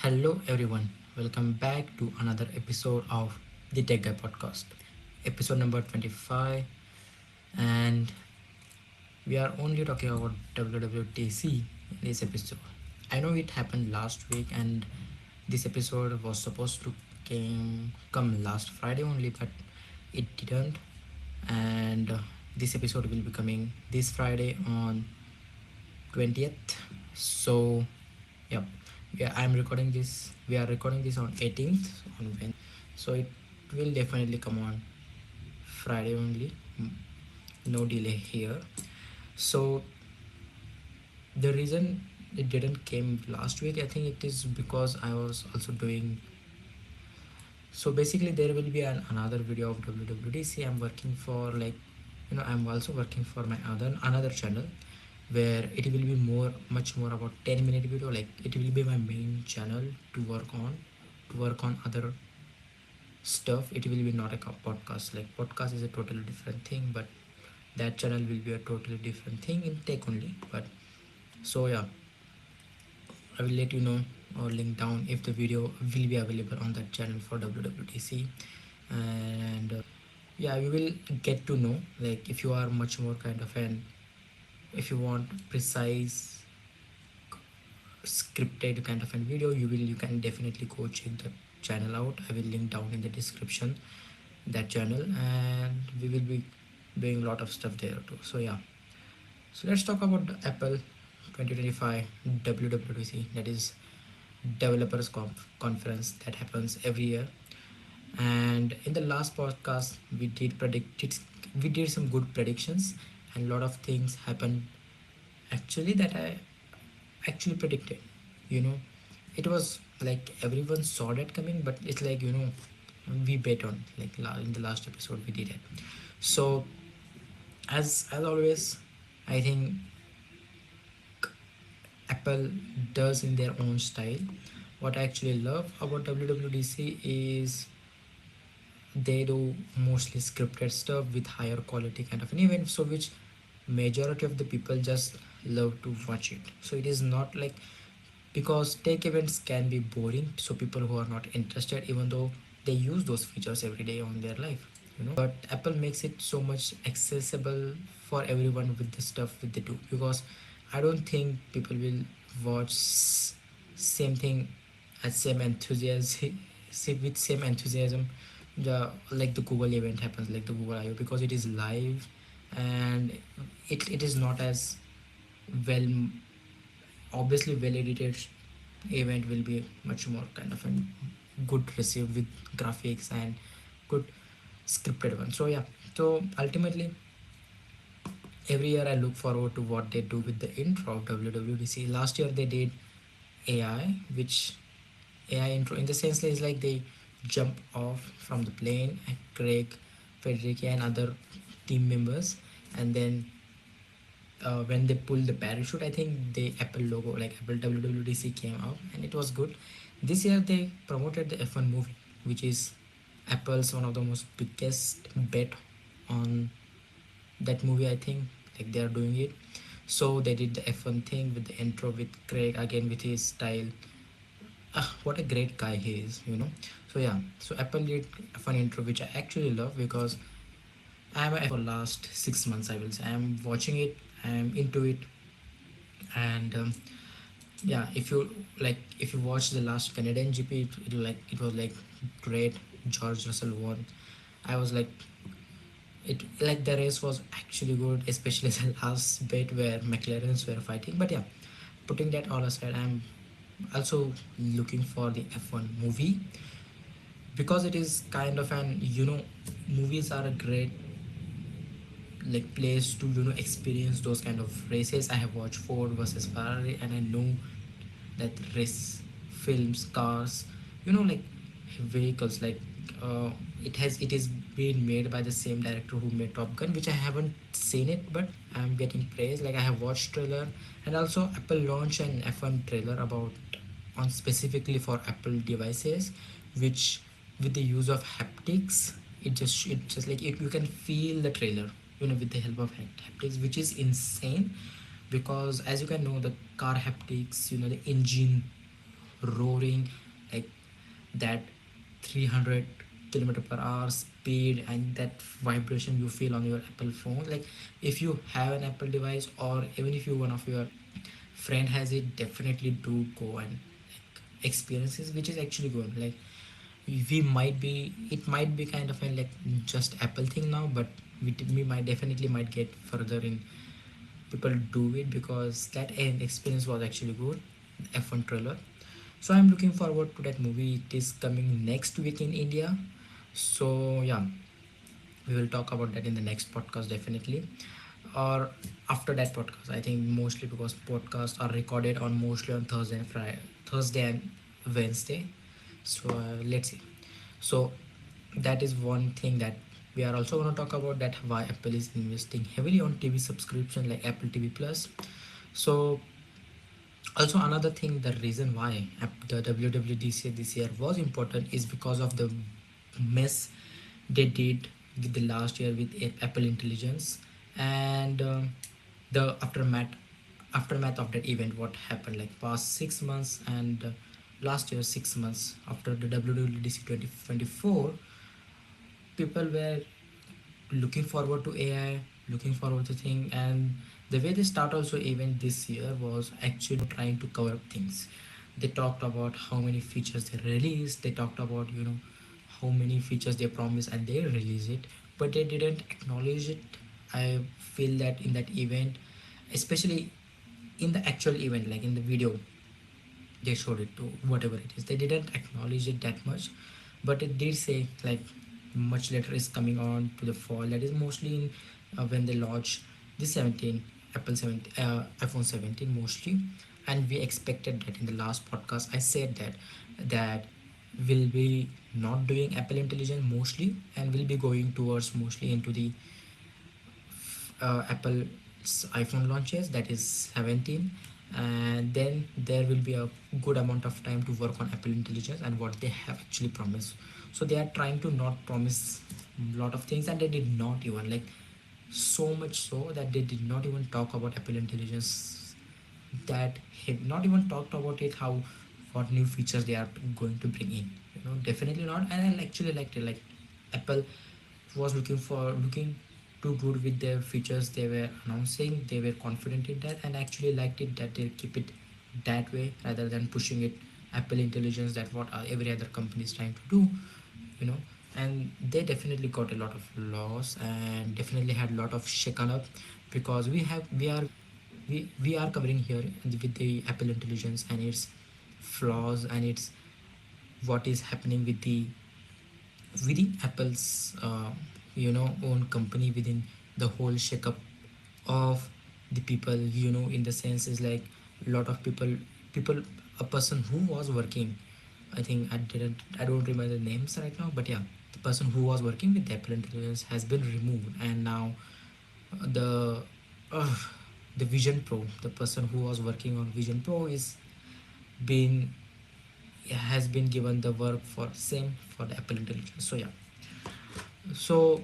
Hello, everyone. Welcome back to another episode of the TechGuy Podcast, episode number 25. And we are only talking about WWDC in this episode. I know it happened last week, and this episode was supposed to come last Friday only, but it didn't. And this episode will be coming this Friday on 20th. So, yep. Yeah, I'm recording this. We are recording this on 18th on Wednesday. So it will definitely come on Friday only. No delay here. So the reason it didn't came last week, I think it is because I was also doing. So basically, there will be another video of WWDC. I'm working for I'm also working for my another channel where it will be much more about 10-minute video. Like it will be my main channel to work on other stuff. It will be not a podcast. Like podcast is a totally different thing, but that channel will be a totally different thing in tech only. But so yeah, I will let you know or link down if the video will be available on that channel for WWDC. And yeah, you will get to know, like, if you are much more kind of an, if you want precise scripted kind of a video, you can definitely go check the channel out. I will link down in the description that channel, and we will be doing a lot of stuff there too. So yeah, so let's talk about the Apple 2025 WWDC, that is developers conference that happens every year. And in the last podcast we did some good predictions, and a lot of things happened actually that I actually predicted. you know it was like everyone saw that coming, but it's like, we bet on, like, in the last episode we did it. So as always, I think Apple does in their own style. What I actually love about WWDC is they do mostly scripted stuff with higher quality kind of an event, so which majority of the people just love to watch it. So it is not like, because tech events can be boring, so people who are not interested, even though they use those features every day on their life. But Apple makes it so much accessible for everyone with the stuff that they do, because I don't think people will watch same thing at same enthusiasm with same enthusiasm like the Google event happens, like the Google I/O, because it is live, and it is not as well, obviously well edited event will be much more kind of a good received with graphics and good scripted one. So yeah, so ultimately every year I look forward to what they do with the intro of WWDC. Last year they did AI, which AI intro in the sense is like they jump off from the plane, and Craig, Federica, and other team members, and then when they pull the parachute, I think the Apple logo, like Apple WWDC, came out, and it was good. This year they promoted the F1 movie, which is Apple's one of the most biggest bet on that movie. I think, like, they are doing it. So they did the F1 thing with the intro with Craig again with his style. What a great guy he is. So yeah, so Apple did a fun intro, which I actually love, because I'm a for last 6 months, I will say. I'm watching it, I'm into it. And yeah, if you watch the last Canadian GP, it was like great. George Russell won. I was like, it like the race was actually good, especially the last bit where McLarens were fighting. But yeah, putting that all aside, I'm also looking for the F1 movie, because it is kind of an, movies are a great, like, place to experience those kind of races. I have watched Ford versus Ferrari, and I know that race films, cars, like vehicles, like, it is being made by the same director who made Top Gun, which I haven't seen it, but I'm getting praise. Like, I have watched trailer, and also Apple launched an F1 trailer about on specifically for Apple devices, which, with the use of haptics, it just like you can feel the trailer, with the help of haptics, which is insane. Because as you can know, the car haptics, the engine roaring, like that 300 kilometer per hour speed and that vibration you feel on your Apple phone. Like if you have an Apple device, or even if you one of your friend has it, definitely do go and like experiences, which is actually good. Like we might be, it might be kind of a like just Apple thing now, but we might definitely might get further in people do it, because that experience was actually good. F1 trailer. So I'm looking forward to that movie. It is coming next week in India. So yeah, we will talk about that in the next podcast definitely, or after that podcast. I think mostly because podcasts are recorded on mostly on Thursday and Friday, Thursday and Wednesday. So let's see. So that is one thing that we are also going to talk about, that why Apple is investing heavily on TV subscription like Apple TV Plus. So also another thing, the reason why the WWDC this year was important is because of the mess they did with the last year with Apple Intelligence, and the aftermath of that event. What happened like past 6 months, and last year 6 months after the WWDC 2024, people were looking forward to AI, looking forward to thing, and the way they start also event this year was actually trying to cover up things. They talked about how many features they released. They talked about how many features they promised and they release it, but they didn't acknowledge it. I feel that in that event, especially in the actual event, like in the video they showed it to whatever it is, they didn't acknowledge it that much, but it did say like much later is coming on to the fall. That is mostly in when they launch the 17 Apple 17 iPhone 17 mostly. And we expected that. In the last podcast I said that will be not doing Apple Intelligence mostly, and will be going towards mostly into the Apple's iPhone launches, that is 17, and then there will be a good amount of time to work on Apple Intelligence and what they have actually promised. So they are trying to not promise a lot of things, and they did not even like, so much so that they did not even talk about Apple Intelligence, that have not even talked about it, how what new features they are going to bring in. Definitely not. And I actually liked it. Like Apple was looking too good with their features they were announcing. They were confident in that, and actually liked it that they keep it that way rather than pushing it Apple Intelligence, that what every other company is trying to do. you know and they definitely got a lot of loss, and definitely had a lot of shaken up, because we are covering here with the Apple Intelligence and its flaws, and its what is happening within Apple's own company, within the whole shakeup of the people. In the sense is like a lot of people, a person who was working, I think I don't remember the names right now, but yeah, the person who was working with the Apple Intelligence has been removed, and now the uh, the Vision Pro, the person who was working on Vision Pro, is been has been given the work for same for the Apple Intelligence. So yeah, so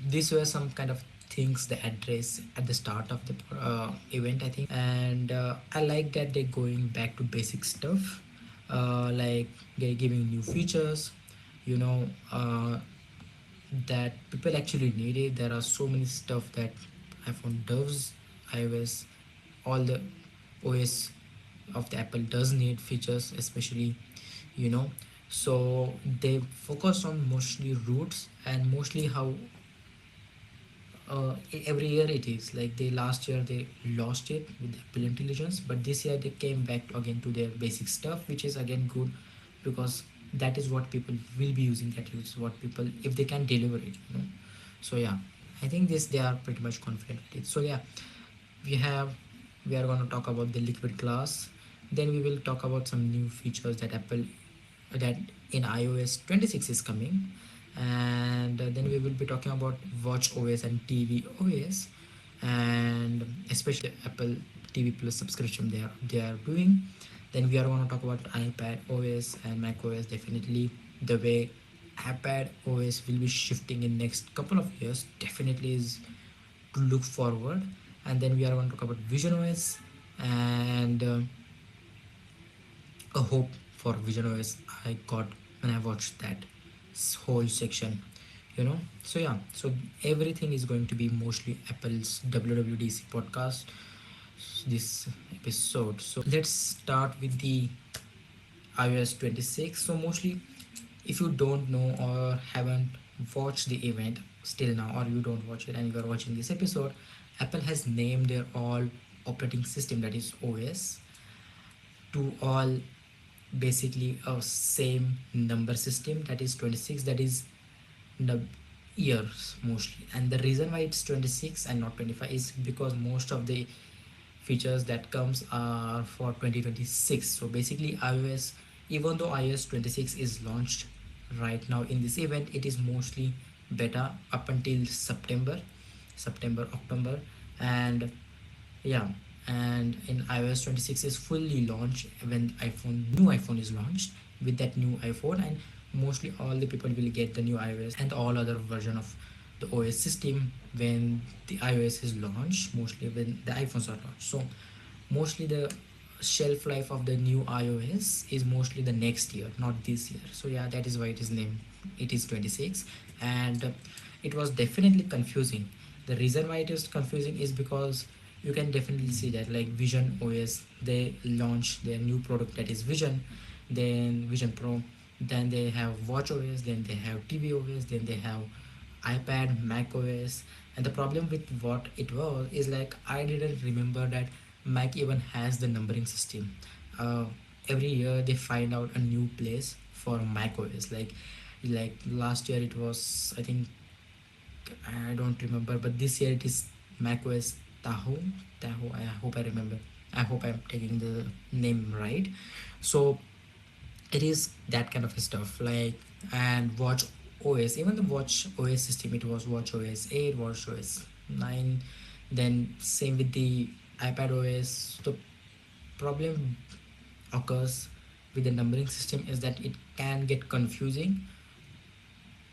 these were some kind of things they address at the start of the event, I think. And I like that they're going back to basic stuff, like they're giving new features, you know uh, that people actually need it. There are so many stuff that iPhone does, iOS, all the OS of the Apple does need features, especially you know so they focus on mostly roots, and mostly how every year it is like, they last year they lost it with the Apple Intelligence, but this year they came back again to their basic stuff, which is again good, because that is what people will be using, that is what people, if they can deliver it. So yeah, I think this they are pretty much confident with it. So yeah, we have we are going to talk about the liquid glass. Then we will talk about some new features that Apple, that in iOS 26 is coming. And then we will be talking about watch OS and TV OS, and especially Apple TV Plus subscription they are doing. Then we are going to talk about iPad OS and Mac OS. Definitely the way iPad OS will be shifting in next couple of years definitely is to look forward. And then we are going to talk about Vision OS, and a hope for Vision OS I got when I watched that whole section, you know. So yeah, so everything is going to be mostly Apple's WWDC podcast this episode. So let's start with the iOS 26. So mostly, if you don't know or haven't watched the event still now, or you don't watch it and you are watching this episode, Apple has named their all operating system, that is OS, to all basically a same number system, that is 26, that is the years mostly. And the reason why it's 26 and not 25 is because most of the features that comes are for 2026. So basically iOS, even though iOS 26 is launched right now in this event, it is mostly beta up until September October. And yeah, and in iOS 26 is fully launched when new iPhone is launched. With that new iPhone, and mostly all the people will get the new iOS and all other version of the OS system when the iOS is launched, mostly when the iPhones are launched. So mostly the shelf life of the new iOS is mostly the next year, not this year. So yeah, that is why it is named, it is 26. And it was definitely confusing. The reason why it is confusing is because you can definitely see that like Vision OS, they launch their new product, that is Vision, then Vision Pro, then they have Watch OS, then they have TV OS, then they have iPad, Mac OS. And the problem with what it was is like I didn't remember that Mac even has the numbering system. Uh, every year they find out a new place for Mac OS. Like last year it was, I think, I don't remember, but this year it is Mac OS Tahoe. Tahoe. I hope I remember. I hope I'm taking the name right. So it is that kind of stuff, like, and Watch OS, even the Watch OS system, it was Watch OS 8, Watch OS 9, then same with the iPad OS. The problem occurs with the numbering system is that it can get confusing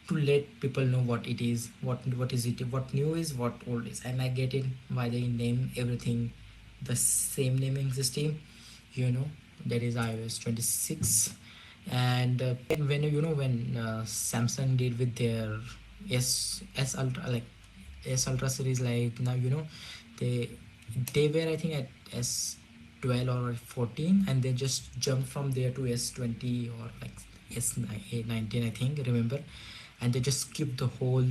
to let people know what it is, what is it, what new is, what old is. And I get it why they name everything the same naming system, you know, that is iOS 26. And when you know when Samsung did with their S Ultra, like S Ultra series, like now you know they they were I think at S12 or 14, and they just jumped from there to S20 or like S19 I think, remember. And they just skipped the whole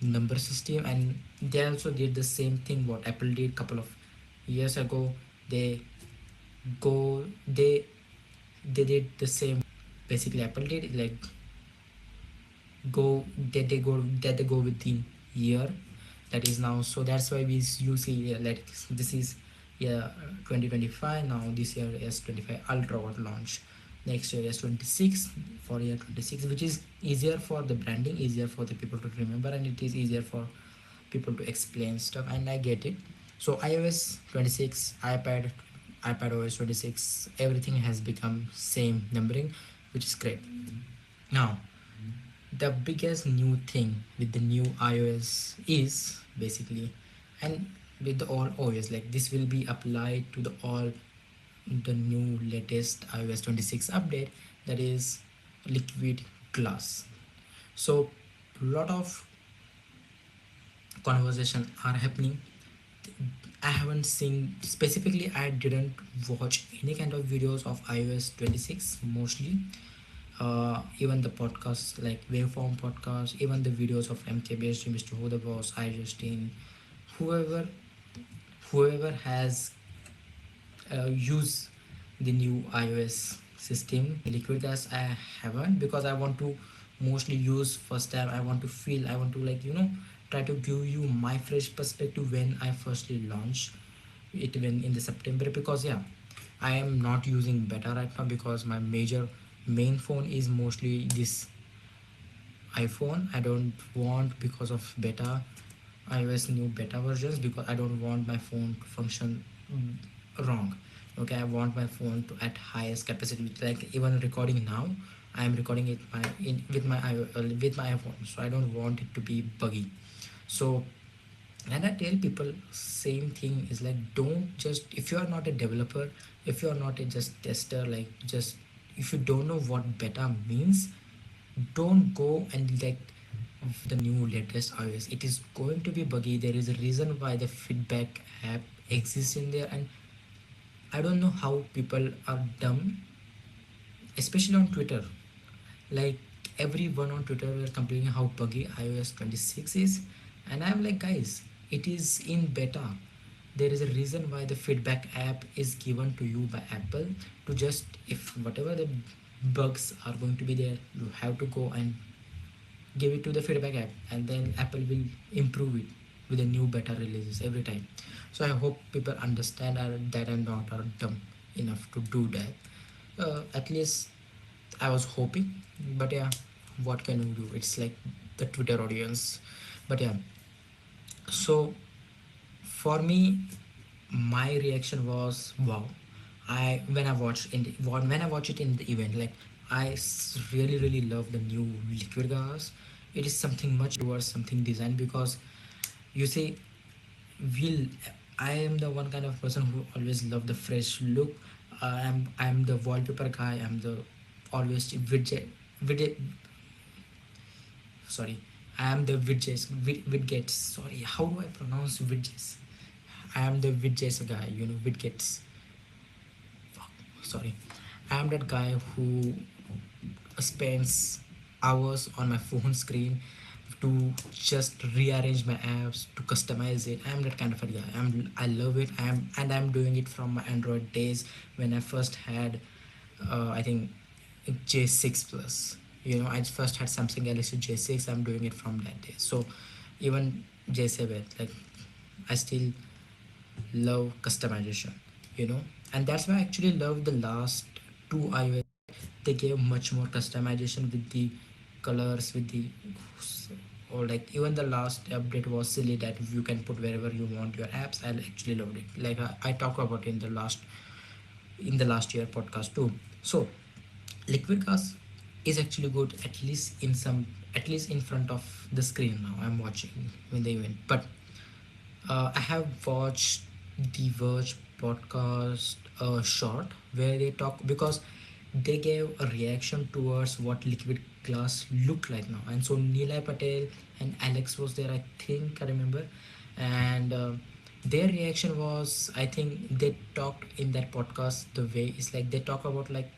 number system. And they also did the same thing what Apple did couple of years ago. They go they did the same basically Apple did, like go that they go with the year that is now. So that's why you see, yeah, like this is, yeah, 2025 now. This year S25 Ultra got launched, next year S26 for year 26, which is easier for the branding, easier for the people to remember, and it is easier for people to explain stuff. And I get it. So iOS 26, iPad OS 26, everything has become same numbering, which is great. Now the biggest new thing with the new iOS is basically, and with the all OS, like this will be applied to the all the new latest iOS 26 update, that is liquid glass. So lot of conversation are happening. I haven't seen specifically, I didn't watch any kind of videos of iOS 26 mostly. Even the podcasts like Waveform podcast, even the videos of MKBHD, Mr. Who the Boss, I Justine, whoever whoever has used the new iOS system, Liquid Gas, I haven't, because I want to mostly use first time. I want to feel, I want to, like, you know, try to give you my fresh perspective when I firstly launch it when in the September. Because yeah, I am not using beta right now because my major main phone is mostly this iPhone. I don't want, because of beta iOS new beta versions, because I don't want my phone to function wrong. Okay, I want my phone to at highest capacity. Like even recording now, I am recording it with my iPhone, so I don't want it to be buggy. So And I tell people same thing is like, don't just, if you are not a developer, if you are not a just tester, like just, if you don't know what beta means, don't go and like the new latest iOS. It is going to be buggy. There is a reason why the feedback app exists in there, and I don't know how people are dumb, especially on Twitter. Like everyone on Twitter were complaining how buggy iOS 26 is, and I'm like, guys, it is in beta. There is a reason why the feedback app is given to you by Apple to just, if whatever the bugs are going to be there, you have to go and give it to the feedback app, and then Apple will improve it with the new beta releases every time. So I hope people understand that and not are dumb enough to do that. At least I was hoping, but yeah, what can we do? It's like the Twitter audience. But yeah, so for me, my reaction was wow. I when I watched in the, when I watch it in the event, like really really love the new liquid gas. It is something much towards something design, because you see, will I am the one kind of person who always love the fresh look. I'm the wallpaper guy. I'm the always widget sorry, I am the widgets. Sorry, how do I pronounce widgets? I am the widgets guy, widgets. Fuck, sorry. I am that guy who spends hours on my phone screen to just rearrange my apps, to customize it. I'm that kind of a guy. I love it. I'm doing it from my Android days when I first had I think J6 plus. I first had Samsung Galaxy J6. I'm doing it from that day. So even J7, like I still love customization, you know, and that's why I actually love the last two iOS. They gave much more customization with the colors, with the, or like even the last update was silly that you can put wherever you want your apps. I actually loved it. Like I talked about in the last year podcast too. So liquid gas is actually good, at least in front of the screen. Now I'm watching when they went, but I have watched the Verge podcast short where they talk, because they gave a reaction towards what liquid glass look like now, and so Nilay Patel and Alex was there. I think I remember, and their reaction was, I think they talked in that podcast the way it's like they talk about like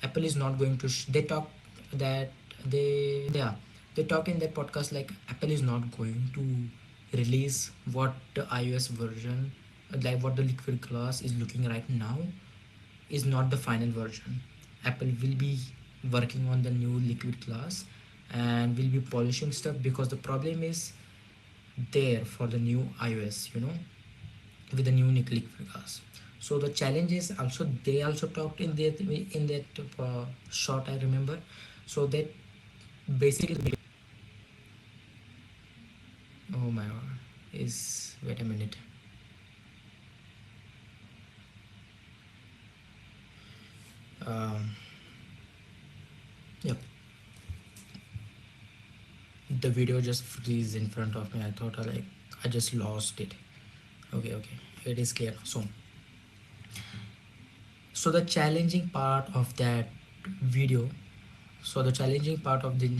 Apple is not going to. They talk that yeah, they talk in that podcast like Apple is not going to release what the iOS version, like what the liquid glass is looking right now, is not the final version. Apple will be working on the new liquid glass and will be polishing stuff, because the problem is there for the new iOS, with the new liquid glass. So the challenge is also, they also talked in that short, I remember. So that basically, oh my god, is wait a minute. Um, yep, the video just freeze in front of me. I thought I just lost it. Okay, it is clear. So the challenging part of that video, so the challenging part of the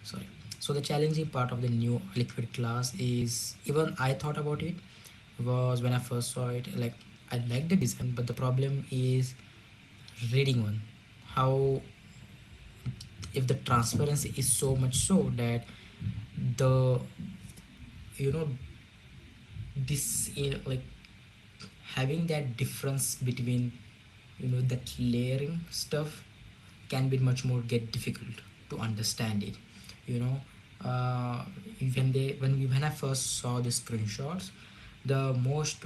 sorry, so the challenging part of the new liquid glass is, even I thought about it, was when I first saw it, like I like the design, but the problem is reading one. How, if the transparency is so much so that the, you know this like having that difference between, that layering stuff can be much more get difficult to understand it, you know uh, when I first saw the screenshots, the most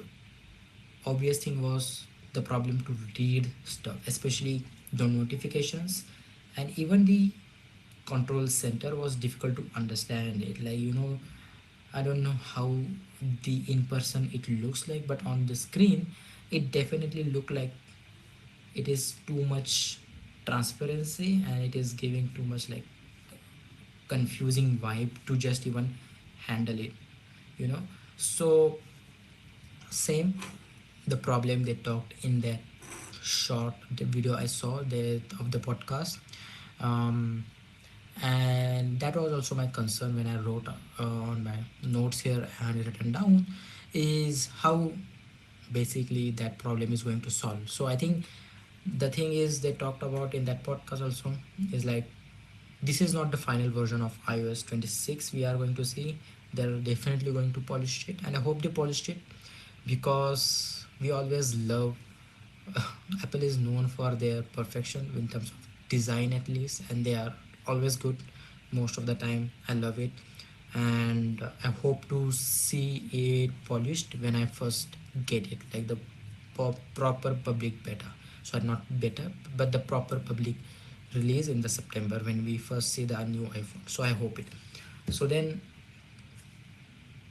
obvious thing was the problem to read stuff, especially the notifications, and even the control center was difficult to understand it. Like, I don't know how the in person it looks like, but on the screen it definitely look like it is too much transparency, and it is giving too much like confusing vibe to just even handle it, you know So same, the problem they talked in that short the video I saw of the podcast. um, and that was also my concern when I wrote on my notes here and written down, is how basically that problem is going to solve. So I think the thing is they talked about in that podcast also is like, this is not the final version of iOS 26 we are going to see. They're definitely going to polish it, and I hope they polished it, because we always love Apple is known for their perfection in terms of design at least, and they are always good most of the time. I love it, and I hope to see it polished when I first get it, like the proper public beta. Sorry, not beta, but the proper public release in the September when we first see the new iPhone. So I hope it. So then,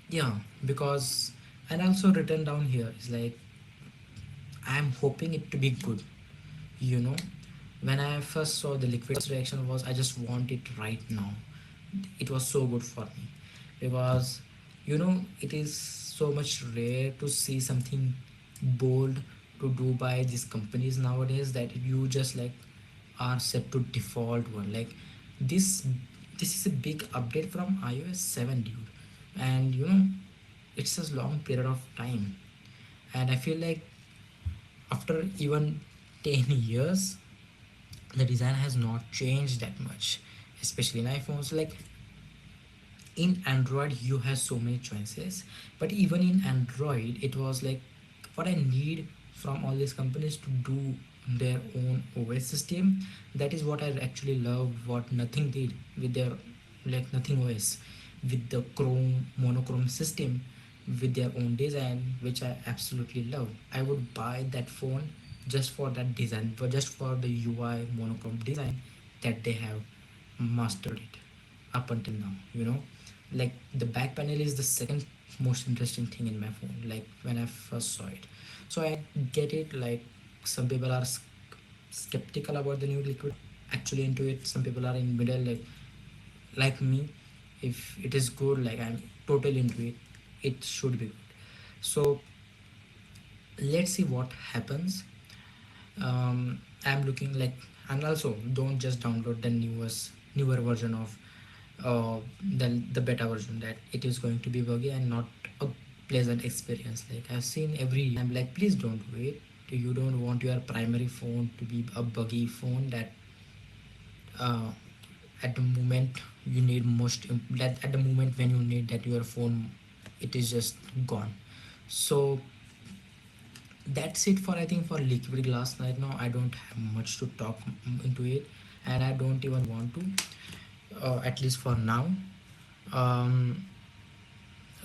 yeah, because, and also written down here is like, I am hoping it to be good. You know, when I first saw the liquid reaction was, I just want it right now. It was so good for me, because it is so much rare to see something bold to do by these companies nowadays, that you just like are set to default one. Like this this is a big update from iOS 7, dude. And it's a long period of time, and I feel like after even 10 years the design has not changed that much, especially in iPhones. Like in Android you have so many choices, but even in Android it was like, what I need from all these companies to do their own OS system. That is what I actually love, what Nothing did with their, like, Nothing OS, with the chrome monochrome system, with their own design, which I absolutely love. I would buy that phone just for that design, but just for the UI monochrome design that they have mastered it up until now. Like the back panel is the second most interesting thing in my phone, like when I first saw it. So I get it, like some people are skeptical about the new liquid, actually into it. Some people are in middle, like me. If it is good, like I'm totally into it, it should be good. So let's see what happens. I'm looking like, and also don't just download the newer version of the beta version, that it is going to be buggy and not a pleasant experience. Like I've seen every, I'm like, please don't do it. You don't want your primary phone to be a buggy phone that uh, at the moment you need most that at the moment when you need that your phone, it is just gone. So that's it for, I think, for liquid glass. Right now I don't have much to talk into it, and I don't even want to, at least for now. um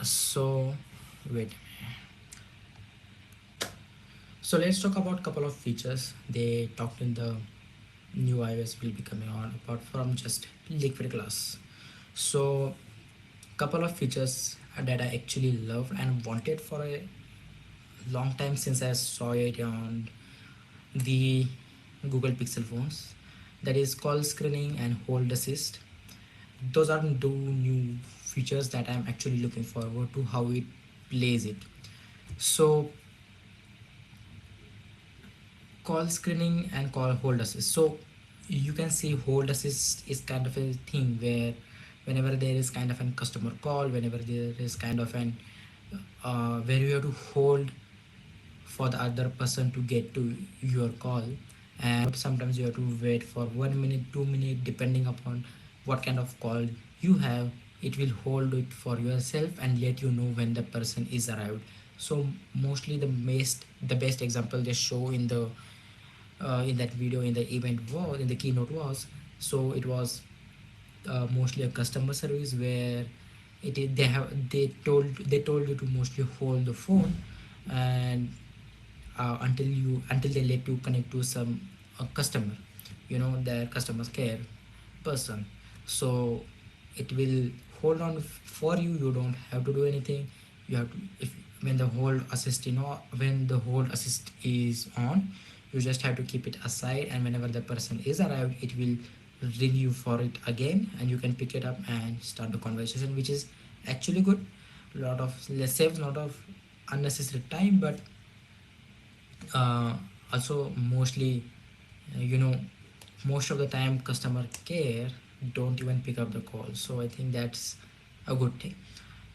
so wait, so let's talk about couple of features they talked in the new iOS will be coming on, apart from just liquid glass. So couple of features that I actually loved and wanted for a long time since I saw it on the Google Pixel phones, that is call screening and hold assist. Those are two new features that I'm actually looking forward to how it plays it. So call screening and call hold assist. So you can see hold assist is kind of a thing where whenever there is kind of an customer call, whenever there is kind of an where you have to hold for the other person to get to your call, and sometimes you have to wait for 1 minute 2 minute depending upon what kind of call you have. It will hold it for yourself and let you know when the person is arrived. So mostly the best example they show in that video in the event was in the keynote was, so it was mostly a customer service where they told you to mostly hold the phone, and until they let you connect to some customer, their customer care person. So it will hold on for you. You don't have to do anything. You have to, if when the hold assist when the hold assist is on, you just have to keep it aside, and whenever the person is arrived, it will ring you for it again, and you can pick it up and start the conversation, which is actually good. lot of saves lot of unnecessary time, but uh, also mostly you know, most of the time customer care don't even pick up the call, so I think that's a good thing.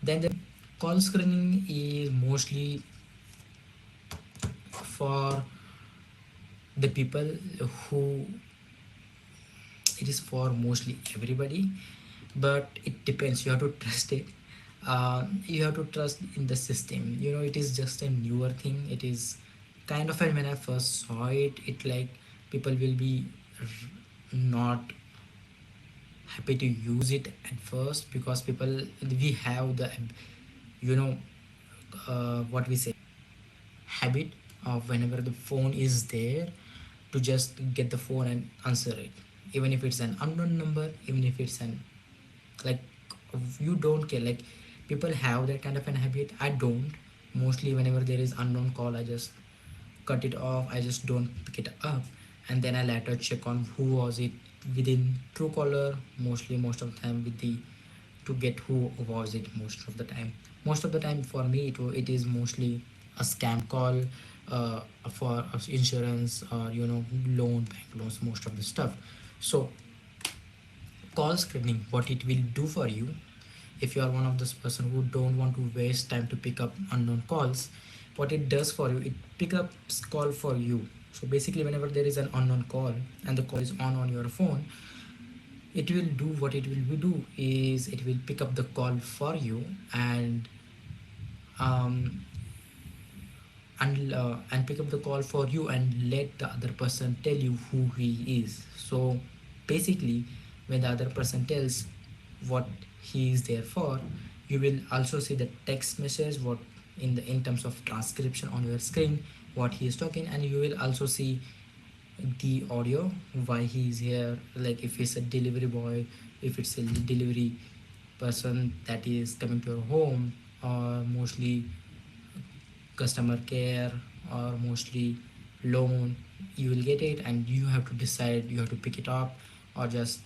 Then the call screening is mostly for the people who, it is for mostly everybody, but it depends, you have to trust it. You have to trust in the system, you know, it is just a newer thing. It is kind of, and when I first saw it, it like people will be not happy to use it at first, because people, we have the, you know, what we say, habit of whenever the phone is there, to just get the phone and answer it, even if it's an unknown number, even if it's an, like, you don't care, like, people have that kind of an habit. I don't. Mostly whenever there is unknown call, I just cut it off, I just don't pick it up, and then I later check on who was it within Truecaller, mostly most of the time with the, to get who was it most of the time. Most of the time for me it is mostly a scam call, for insurance, or you know, loan, bank loans, most of the stuff. So call screening, what it will do for you, if you are one of those person who don't want to waste time to pick up unknown calls, what it does for you, it pick up call for you. So basically whenever there is an unknown call and the call is on your phone, it will do, what it will do is it will pick up the call for you, um, and pick up the call for you and let the other person tell you who he is. So basically when the other person tells what he is there for, you will also see the text message, what in the, in terms of transcription on your screen, what he is talking, and you will also see the audio, why he is here, like if it's a delivery boy, if it's a delivery person that is coming to your home, or mostly customer care, or mostly loan, you will get it, and you have to decide, you have to pick it up or just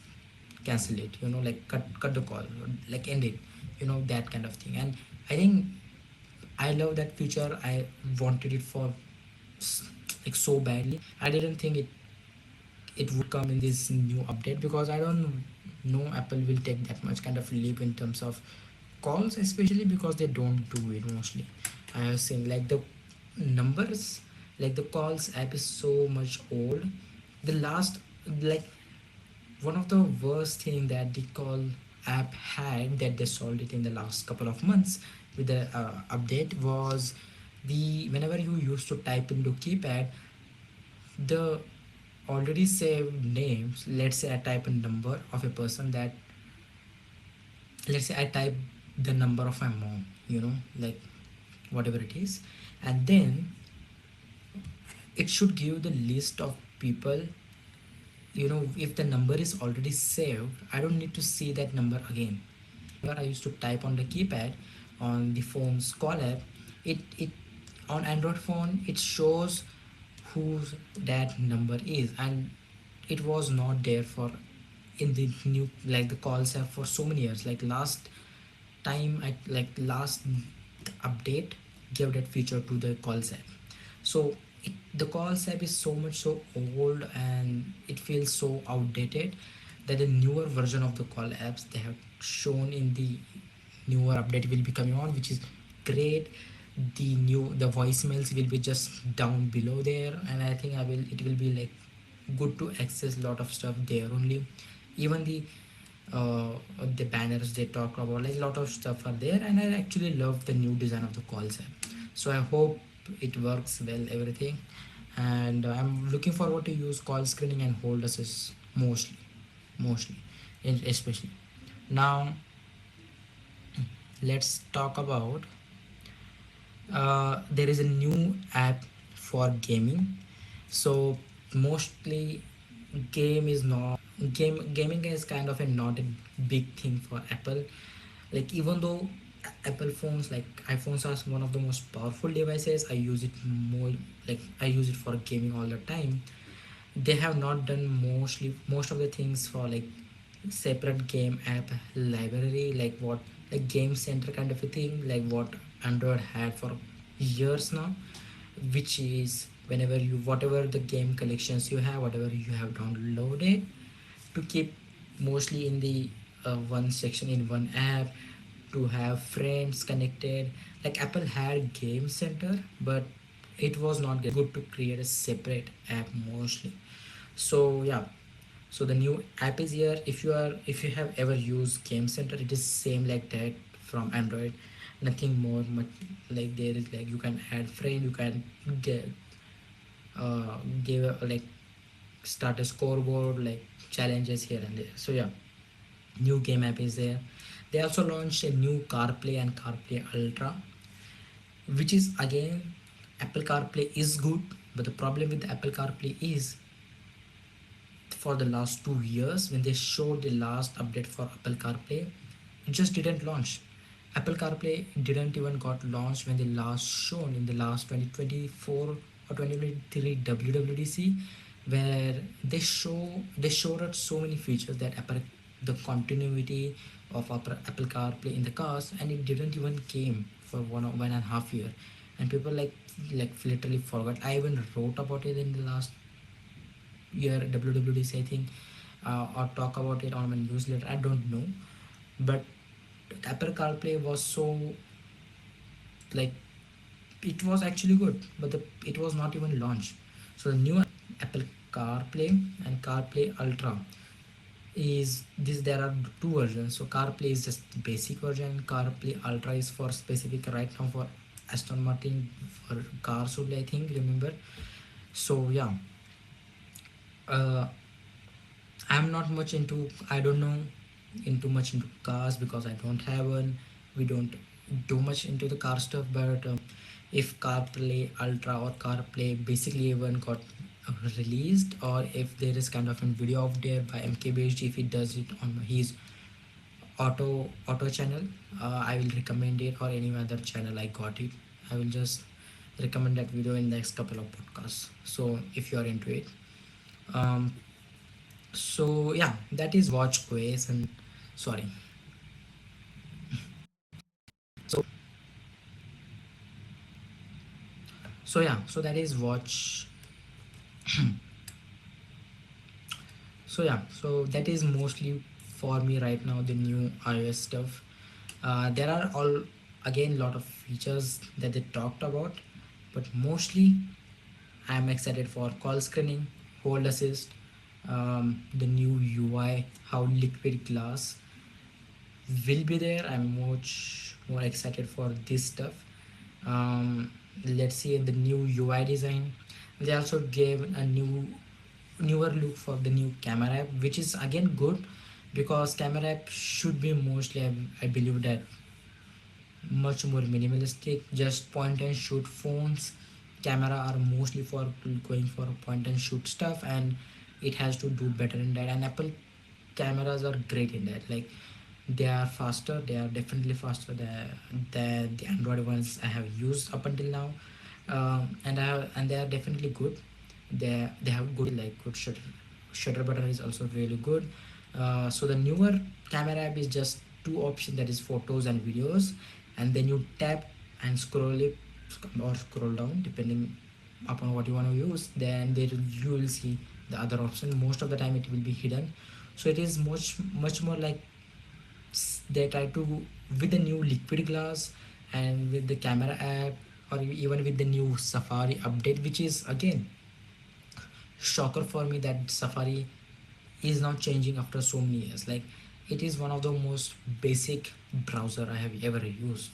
cancel it, you know, like cut the call, like end it, you know, that kind of thing. And I think I love that feature. I wanted it for like so badly. I didn't think it would come in this new update, because I don't know Apple will take that much kind of leap in terms of calls, especially because they don't do it mostly. I have seen like the numbers, like the calls app is so much old. The last, like, one of the worst thing that the call app had, that they solved it in the last couple of months with the update, was the, whenever you used to type into keypad, the already saved names, let's say I type a number of a person, that, let's say I type the number of my mom, you know, like whatever it is, and then it should give the list of people, you know, if the number is already saved, I don't need to see that number again. Where I used to type on the keypad on the phone's call app, it on Android phone, it shows who that number is, and it was not there for in the new, like the calls app for so many years. Like last time, I like last update gave that feature to the calls app. So the calls app is so much so old, and it feels so outdated, that the newer version of the call apps they have shown in the newer update will be coming on, which is great. The voicemails will be just down below there, and I think I will it will be like good to access lot of stuff there only. Even uh, the banners they talk about, like a lot of stuff are there, and I actually love the new design of the calls app. So I hope it works well, everything, and I'm looking forward to use call screening and hold assist mostly, especially now. Let's talk about, there is a new app for gaming. So mostly gaming is kind of a not a big thing for Apple. Like even though Apple phones, like iPhones, are one of the most powerful devices, I use it more, like I use it for gaming all the time. They have not done most of the things for like separate game app library, like what like game center kind of a thing, like what Android had for years now, which is whenever you whatever the game collections you have, whatever you have downloaded, to keep mostly in the one section in one app, to have friends connected. Like Apple had game center, but it was not good to create a separate app mostly. So yeah, so the new app is here. If you have ever used game center, it is same like that from Android. Nothing more much. Like there is like you can add friend, you can get give like start a scoreboard, like challenges here and there. So yeah, new game app is there. They also launched a new CarPlay and CarPlay Ultra, which is again, Apple CarPlay is good, but the problem with the Apple CarPlay is, for the last 2 years when they showed the last update for Apple CarPlay, it just didn't launch. Apple CarPlay didn't even got launched when they last shown in the last 2024 or 2023 WWDC, where they showed us so many features that Apple, the continuity of Apple CarPlay in the cars, and it didn't even came for 1.5 year, and people like literally forgot. I even wrote about it in the last year WWDC, I think, or talk about it on my newsletter. I don't know, but Apple CarPlay was so, like, it was actually good, but it was not even launched. So the new Apple CarPlay and CarPlay Ultra is this. There are two versions. So CarPlay is just the basic version. CarPlay Ultra is for specific right now for Aston Martin for cars only, I think. Remember. So yeah, uh, I'm not much into, I don't know, into much into cars because I don't have one. We don't do much into the car stuff, but if CarPlay Ultra or CarPlay basically even got released, or if there is kind of a video of there by MKBHD, if he does it on his auto channel, I will recommend it, or any other channel I got it. I will just recommend that video in the next couple of podcasts. So if you are into it. Um, so yeah, that is watch OS and sorry. So so yeah, so that is watch. So yeah, so that is mostly for me right now, the new iOS stuff. There are all again lot of features that they talked about, but mostly I'm excited for call screening, hold assist, the new UI, how liquid glass will be there. I'm much more excited for this stuff. um, let's see the new UI design. They also gave a newer look for the new camera app, which is again good, because camera app should be mostly, I believe that, much more minimalistic, just point and shoot phones. Camera are mostly for going for point and shoot stuff, and it has to do better in that. And Apple cameras are great in that. Like, they are faster, they are definitely faster than the Android ones I have used up until now. And they are definitely good. They have good, like, good shutter button is also really good. So the newer camera app is just two options, that is photos and videos, and then you tap and scroll it or scroll down depending upon what you want to use. Then there you will see the other option. Most of the time it will be hidden, so it is much more like they try to, with the new liquid glass and with the camera app, or even with the new Safari update, which is again shocker for me that Safari is now changing after so many years. Like, it is one of the most basic browser I have ever used,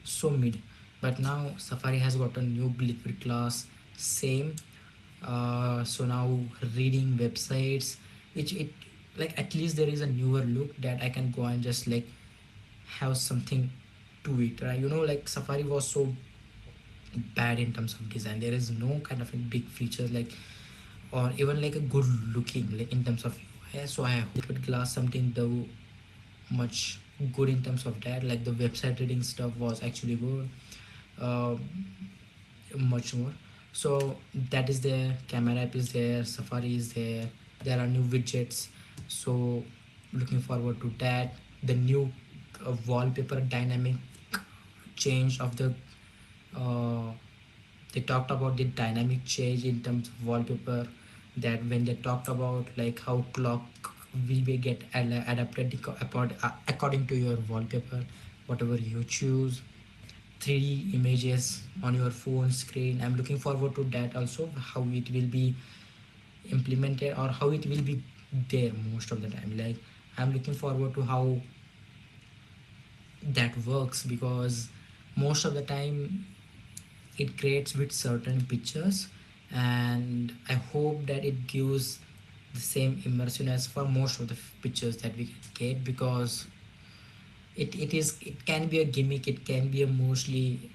so mid. But now Safari has got a new liquid glass, same. So now reading websites, which it, like, at least there is a newer look that I can go and just like have something to it, right? Like Safari was so bad in terms of design. There is no kind of a big feature, like, or even like a good looking, like in terms of UI. So I hope it glass something though much good in terms of that. Like the website reading stuff was actually good, uh, much more. So that is there. Camera app is there. Safari is there. There are new widgets. So looking forward to that. The new a wallpaper dynamic change of the uh, they talked about the dynamic change in terms of wallpaper, that when they talked about like how clock will be get adapted according to your wallpaper, whatever you choose, 3D images on your phone screen. I'm looking forward to that also, how it will be implemented or how it will be there most of the time. Like I'm looking forward to how that works, because most of the time it creates with certain pictures, and I hope that it gives the same immersion as for most of the pictures that we can get, because it can be a gimmick, it can be a mostly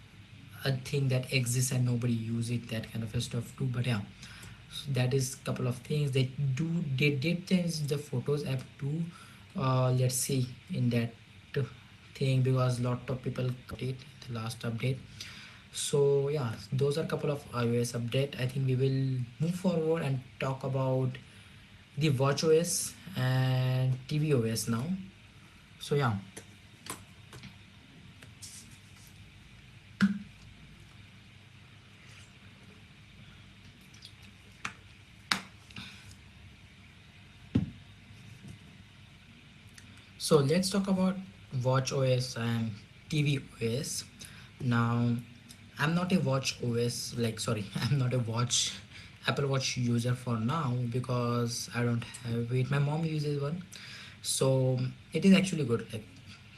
a thing that exists and nobody use it, that kind of a stuff too. But yeah, so that is couple of things they did change the photos app too. Let's see in that thing, because lot of people update the last update. So yeah, those are couple of iOS update. I think we will move forward and talk about the watchOS and tvOS now. So yeah, so let's talk about watchOS and tvOS. Now, I'm not a watch OS, like, sorry, I'm not a watch Apple Watch user for now, because I don't have it. My mom uses one, so it is actually good. Like,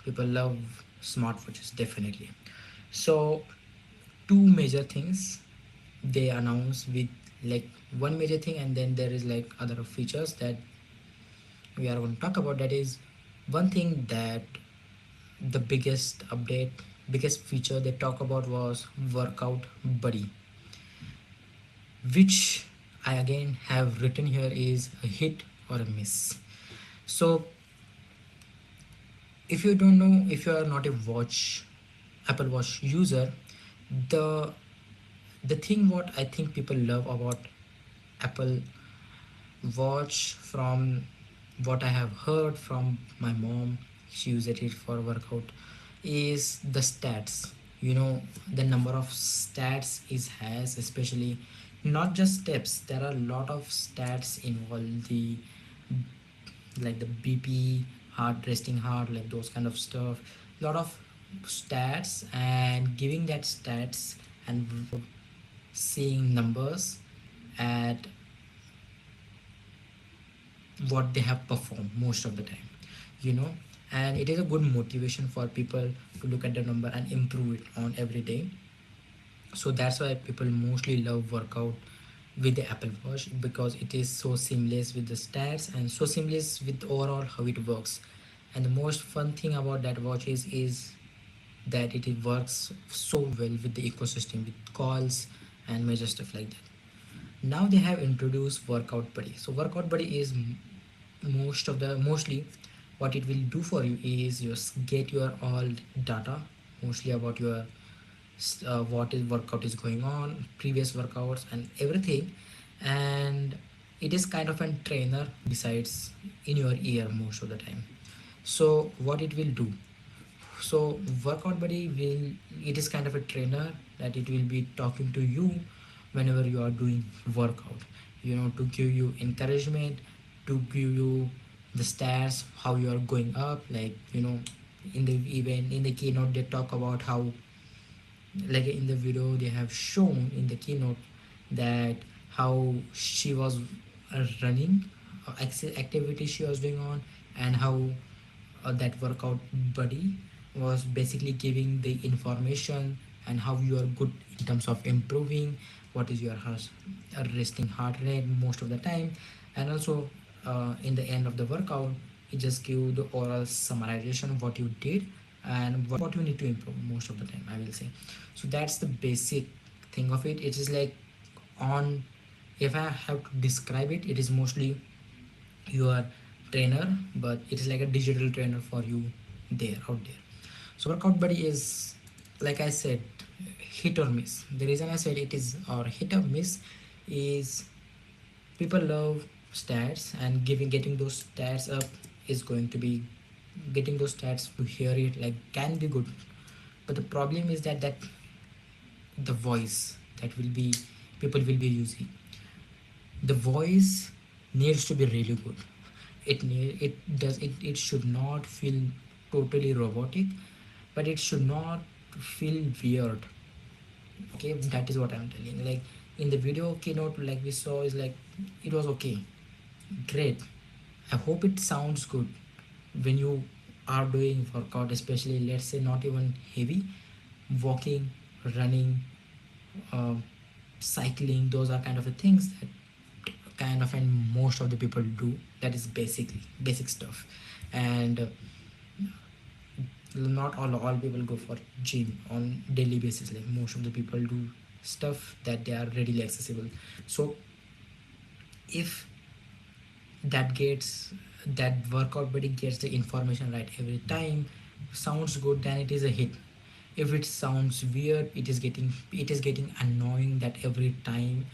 people love smartwatches, definitely. So, two major things they announce with, like, one major thing, and then there is like other features that we are going to talk about. That is one thing that the biggest update, biggest feature they talk about was workout buddy, which I again have written here is a hit or a miss. So if you don't know, if you are not a watch Apple Watch user, the the thing what I think people love about Apple Watch, from what I have heard from my mom, she uses it for workout, is the stats. You know, the number of stats is has, especially not just steps. There are a lot of stats involved. The like the BP, heart, resting heart, like those kind of stuff. Lot of stats, and giving that stats and seeing numbers at what they have performed most of the time, you know. And it is a good motivation for people to look at the number and improve it on every day. So that's why people mostly love workout with the Apple Watch, because it is so seamless with the stats and so seamless with overall how it works. And the most fun thing about that watch is that it works so well with the ecosystem, with calls and major stuff like that. Now they have introduced workout buddy. So workout buddy is mostly what it will do for you is just get your all data, mostly about your what is workout is going on, previous workouts and everything. And it is kind of a trainer besides in your ear most of the time. So what it will do, so workout buddy will, it is kind of a trainer that it will be talking to you whenever you are doing workout, you know, to give you encouragement, to give you the stats how you are going up. Like, you know, in the event, in the keynote they talk about how, like in the video they have shown in the keynote, that how she was running, activity she was doing on, and how that workout buddy was basically giving the information and how you are good in terms of improving what is your resting heart rate most of the time. And also in the end of the workout, it just give the oral summarization of what you did and what you need to improve most of the time, I will say. So that's the basic thing of it. It is like on, if I have to describe it, it is mostly your trainer, but it is like a digital trainer for you there out there. So workout buddy is, like I said, hit or miss. The reason I said it is or hit or miss is people love stats, and giving getting those stats up is going to be getting those stats to hear it like can be good, but the problem is that the voice that will be people will be using, the voice needs to be really good. It should not feel totally robotic, but it should not feel weird. Okay, that is what I'm telling. Like in the video keynote, like we saw, is like it was okay, great. I hope it sounds good when you are doing workout, especially let's say not even heavy, walking, running, uh, cycling. Those are kind of the things that kind of and most of the people do. That is basically basic stuff, and not all people go for gym on daily basis. Like most of the people do stuff that they are readily accessible. So if that gets that workout buddy gets the information right every time, sounds good, then it is a hit. If it sounds weird, it is getting annoying that every time,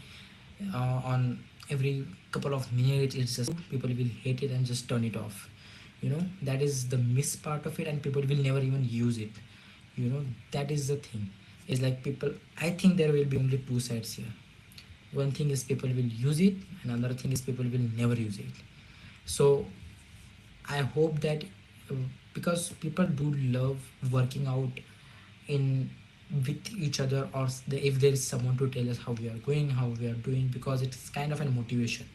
on every couple of minutes it's just people will hate it and just turn it off. That is the miss part of it, and people will never even use it. That is the thing. It's like people, I think there will be only two sides here. One thing is people will use it, and another thing is people will never use it. So I hope that, uh, because people do love working out in with each other, or if there is someone to tell us how we are going, how we are doing, because it's kind of a motivation.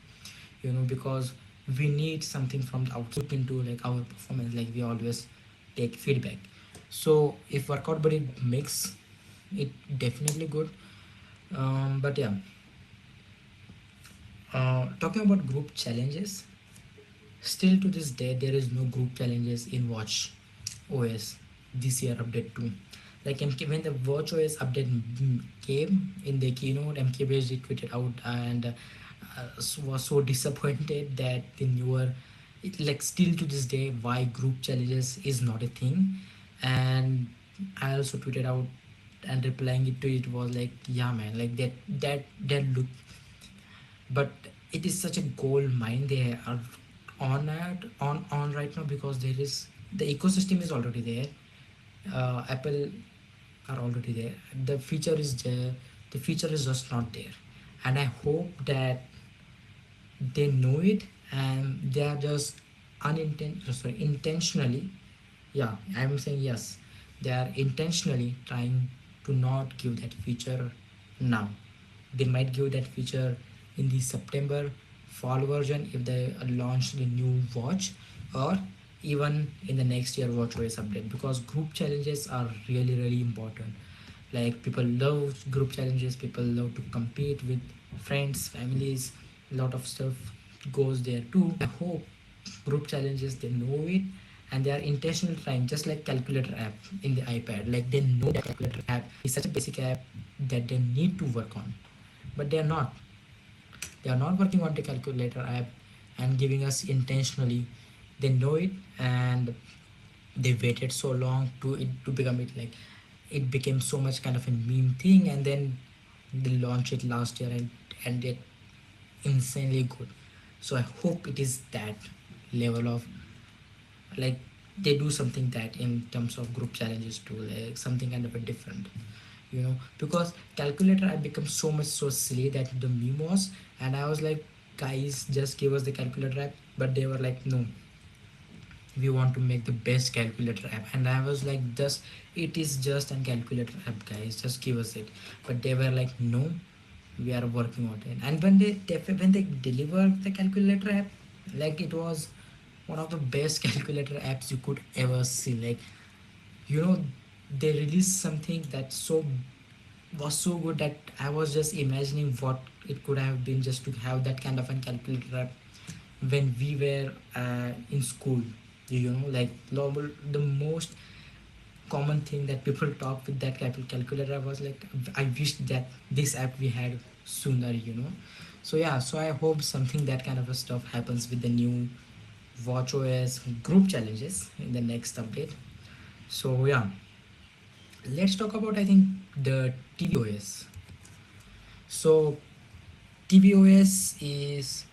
Because we need something from the outside into like our performance. Like we always take feedback. So if workout buddy makes it, definitely good. But yeah, talking about group challenges, still to this day, there is no group challenges in Watch OS this year update 2. Like when the Watch OS update came in the keynote, MKBHD tweeted out and was so disappointed that the newer, like still to this day, why group challenges is not a thing. And I also tweeted out and replying it to it was like, yeah man, like that look, but it is such a gold mine they are on right now, because there is the ecosystem is already there. Apple are already there, the feature is there, the feature is just not there. And I hope that they know it, and they are just intentionally, yeah, I'm saying yes, they are intentionally trying to not give that feature now. They might give that feature in the September fall version if they launch the new watch, or even in the next year watchOS update, because group challenges are really really important. Like people love group challenges, people love to compete with friends, families, a lot of stuff goes there too. I hope group challenges they know it, and they are intentional trying, just like calculator app in the iPad. Like they know that calculator app is such a basic app that they need to work on, but they are not working on the calculator app and giving us intentionally. They know it, and they waited so long to it to become it, like it became so much kind of a meme thing, and then they launched it last year, and it insanely good. So I hope it is that level of, like, they do something that in terms of group challenges too, like something kind of a different, because calculator I become so much so silly that the meme was, and I was like, guys, just give us the calculator app. But they were like, no, we want to make the best calculator app. And I was like, just it is just an calculator app, guys, just give us it. But they were like, no, we are working on it. And when they delivered the calculator app, like it was one of the best calculator apps you could ever see. Like, you know they released something that was so good that I was just imagining what it could have been just to have that kind of a calculator app when we were in school. Like the most common thing that people talk with that calculator was like, I wish that this app we had sooner. So yeah, so I hope something that kind of a stuff happens with the new watchOS group challenges in the next update. So yeah, let's talk about, I think, the tvOS. So tvOS is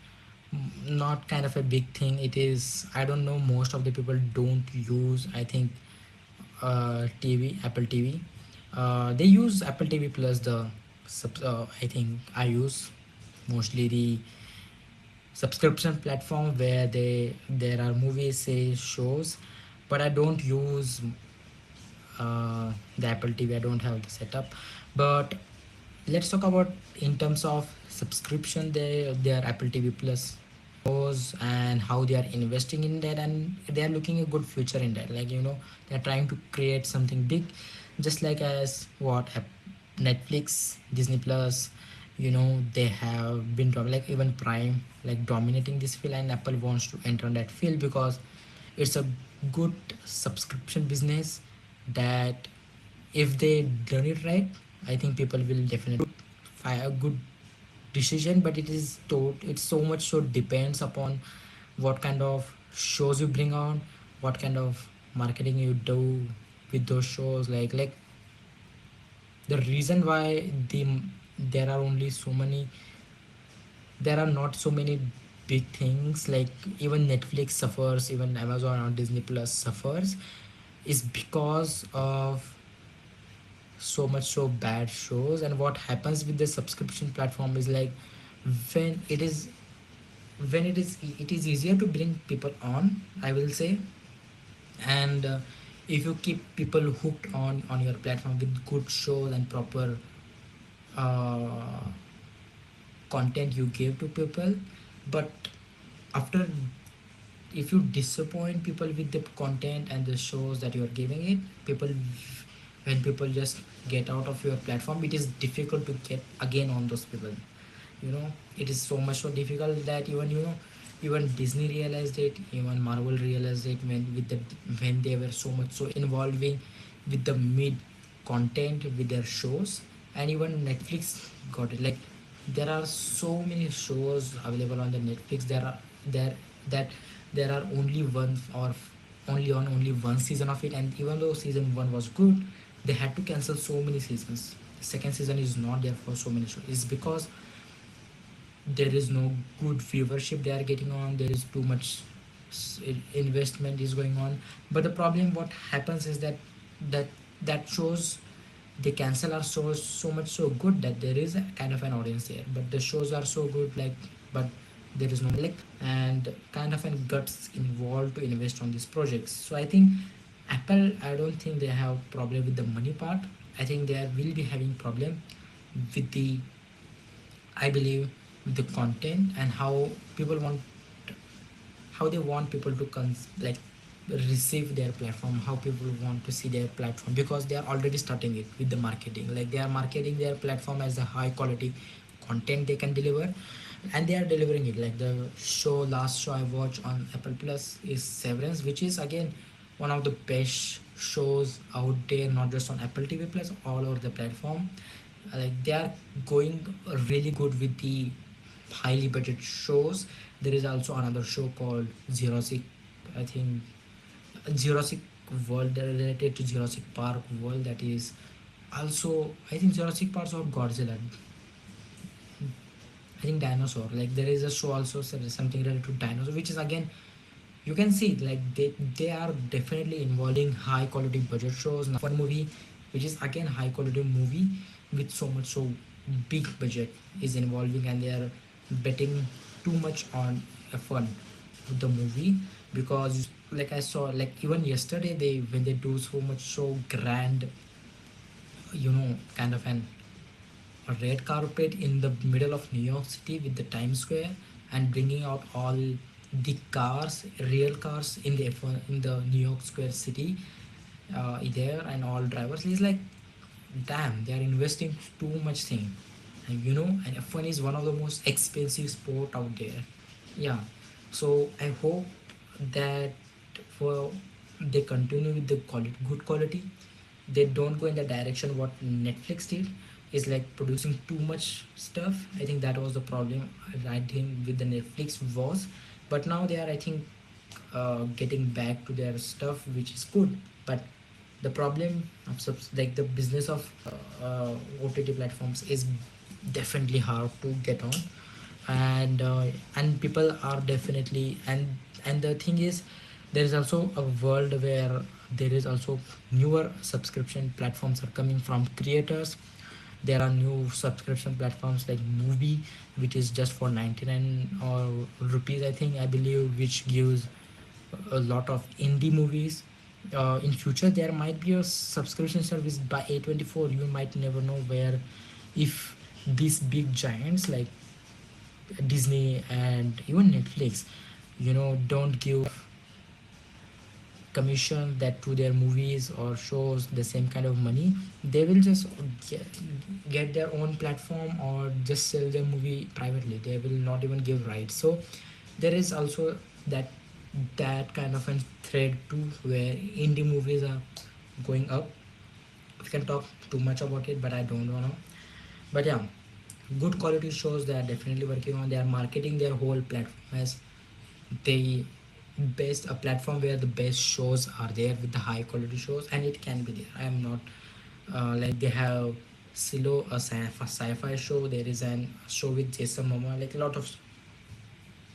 not kind of a big thing. It is, I don't know, most of the people don't use, I think, TV, Apple TV. They use Apple TV plus the I think I use mostly the subscription platform where there are movies, say shows, but I don't use the Apple TV. I don't have the setup. But let's talk about in terms of subscription. They are Apple TV Plus shows and how they are investing in that, and they are looking a good future in that. Like, they're trying to create something big, just like as what Netflix, Disney Plus. They have been like even Prime, like dominating this field, and Apple wants to enter on that field because it's a good subscription business that if they done it right, I think people will definitely find a good decision. But it's so much so depends upon what kind of shows you bring on, what kind of marketing you do with those shows. Like the reason why there are only so many there are not so many big things, like even Netflix suffers, even Amazon or Disney Plus suffers, is because of so much so bad shows. And what happens with the subscription platform is like when it is it is easier to bring people on, I will say. And if you keep people hooked on your platform with good shows and proper uh, content you give to people. But after, if you disappoint people with the content and the shows that you are giving it, people, when people just get out of your platform, it is difficult to get again on those people. It is so much so difficult that even Disney realized it, even Marvel realized it, when they were so much so involving with the mid content with their shows. And even Netflix got it. Like, there are so many shows available on the Netflix. There that there are only one, or only one season of it. And even though season one was good, they had to cancel so many seasons. The second season is not there for so many shows. It's because there is no good viewership they are getting on. There is too much investment is going on. But the problem what happens is that that shows they cancel our shows so much so good that there is a kind of an audience there, but the shows are so good, like, but there is no like and kind of an guts involved to invest on these projects. So I think Apple, I don't think they have problem with the money part. I think they will be having problem with the, I believe, with the content and how they want people to like receive their platform, how people want to see their platform, because they are already starting it with the marketing. Like, they are marketing their platform as a high quality content they can deliver, and they are delivering it. Like, the last show I watched on Apple Plus is Severance, which is again one of the best shows out there, not just on Apple TV Plus, all over the platform. Like, they are going really good with the highly budget shows. There is also another show called Jurassic, I think, Jurassic World, related to Jurassic Park world, that is also, I think, Jurassic Park or Godzilla, I think dinosaur. Like, there is a show also, something related to dinosaur, which is again, you can see, like, they are definitely involving high quality budget shows. Now, one movie which is again high quality movie with so much so big budget is involving, and they are betting too much on a fun with the movie. Because, like, I saw, like, even yesterday, they when they do so much so grand, kind of an a red carpet in the middle of New York City with the Times Square, and bringing out all the cars, real cars in the F1, in the New York Square City, there, and all drivers. It's like, damn, they are investing too much thing. And F1 is one of the most expensive sport out there. Yeah. So I hope that for they continue with the quality, good quality. They don't go in the direction what Netflix did, is like producing too much stuff. I think that was the problem, I think, with the Netflix was. But now they are, I think, getting back to their stuff, which is good. But the problem of like the business of OTT platforms is definitely hard to get on. And people are definitely, and the thing is, there is also a world where there is also newer subscription platforms are coming from creators. There are new subscription platforms like Movie, which is just for 99 or rupees, I think, I believe, which gives a lot of indie movies. In future there might be a subscription service by A24. You might never know where, if these big giants like Disney and even Netflix, don't give commission that to their movies or shows the same kind of money. They will just get, get their own platform or just sell their movie privately. They will not even give rights. So there is also that kind of a thread too, where indie movies are going up. We can talk too much about it, but I don't wanna. But yeah, good quality shows they are definitely working on. They are marketing their whole platform as the best, a platform where the best shows are there with the high quality shows, and it can be there. I am not like they have Silo, a sci-fi show. There is an show with Jason Momoa, like a lot of,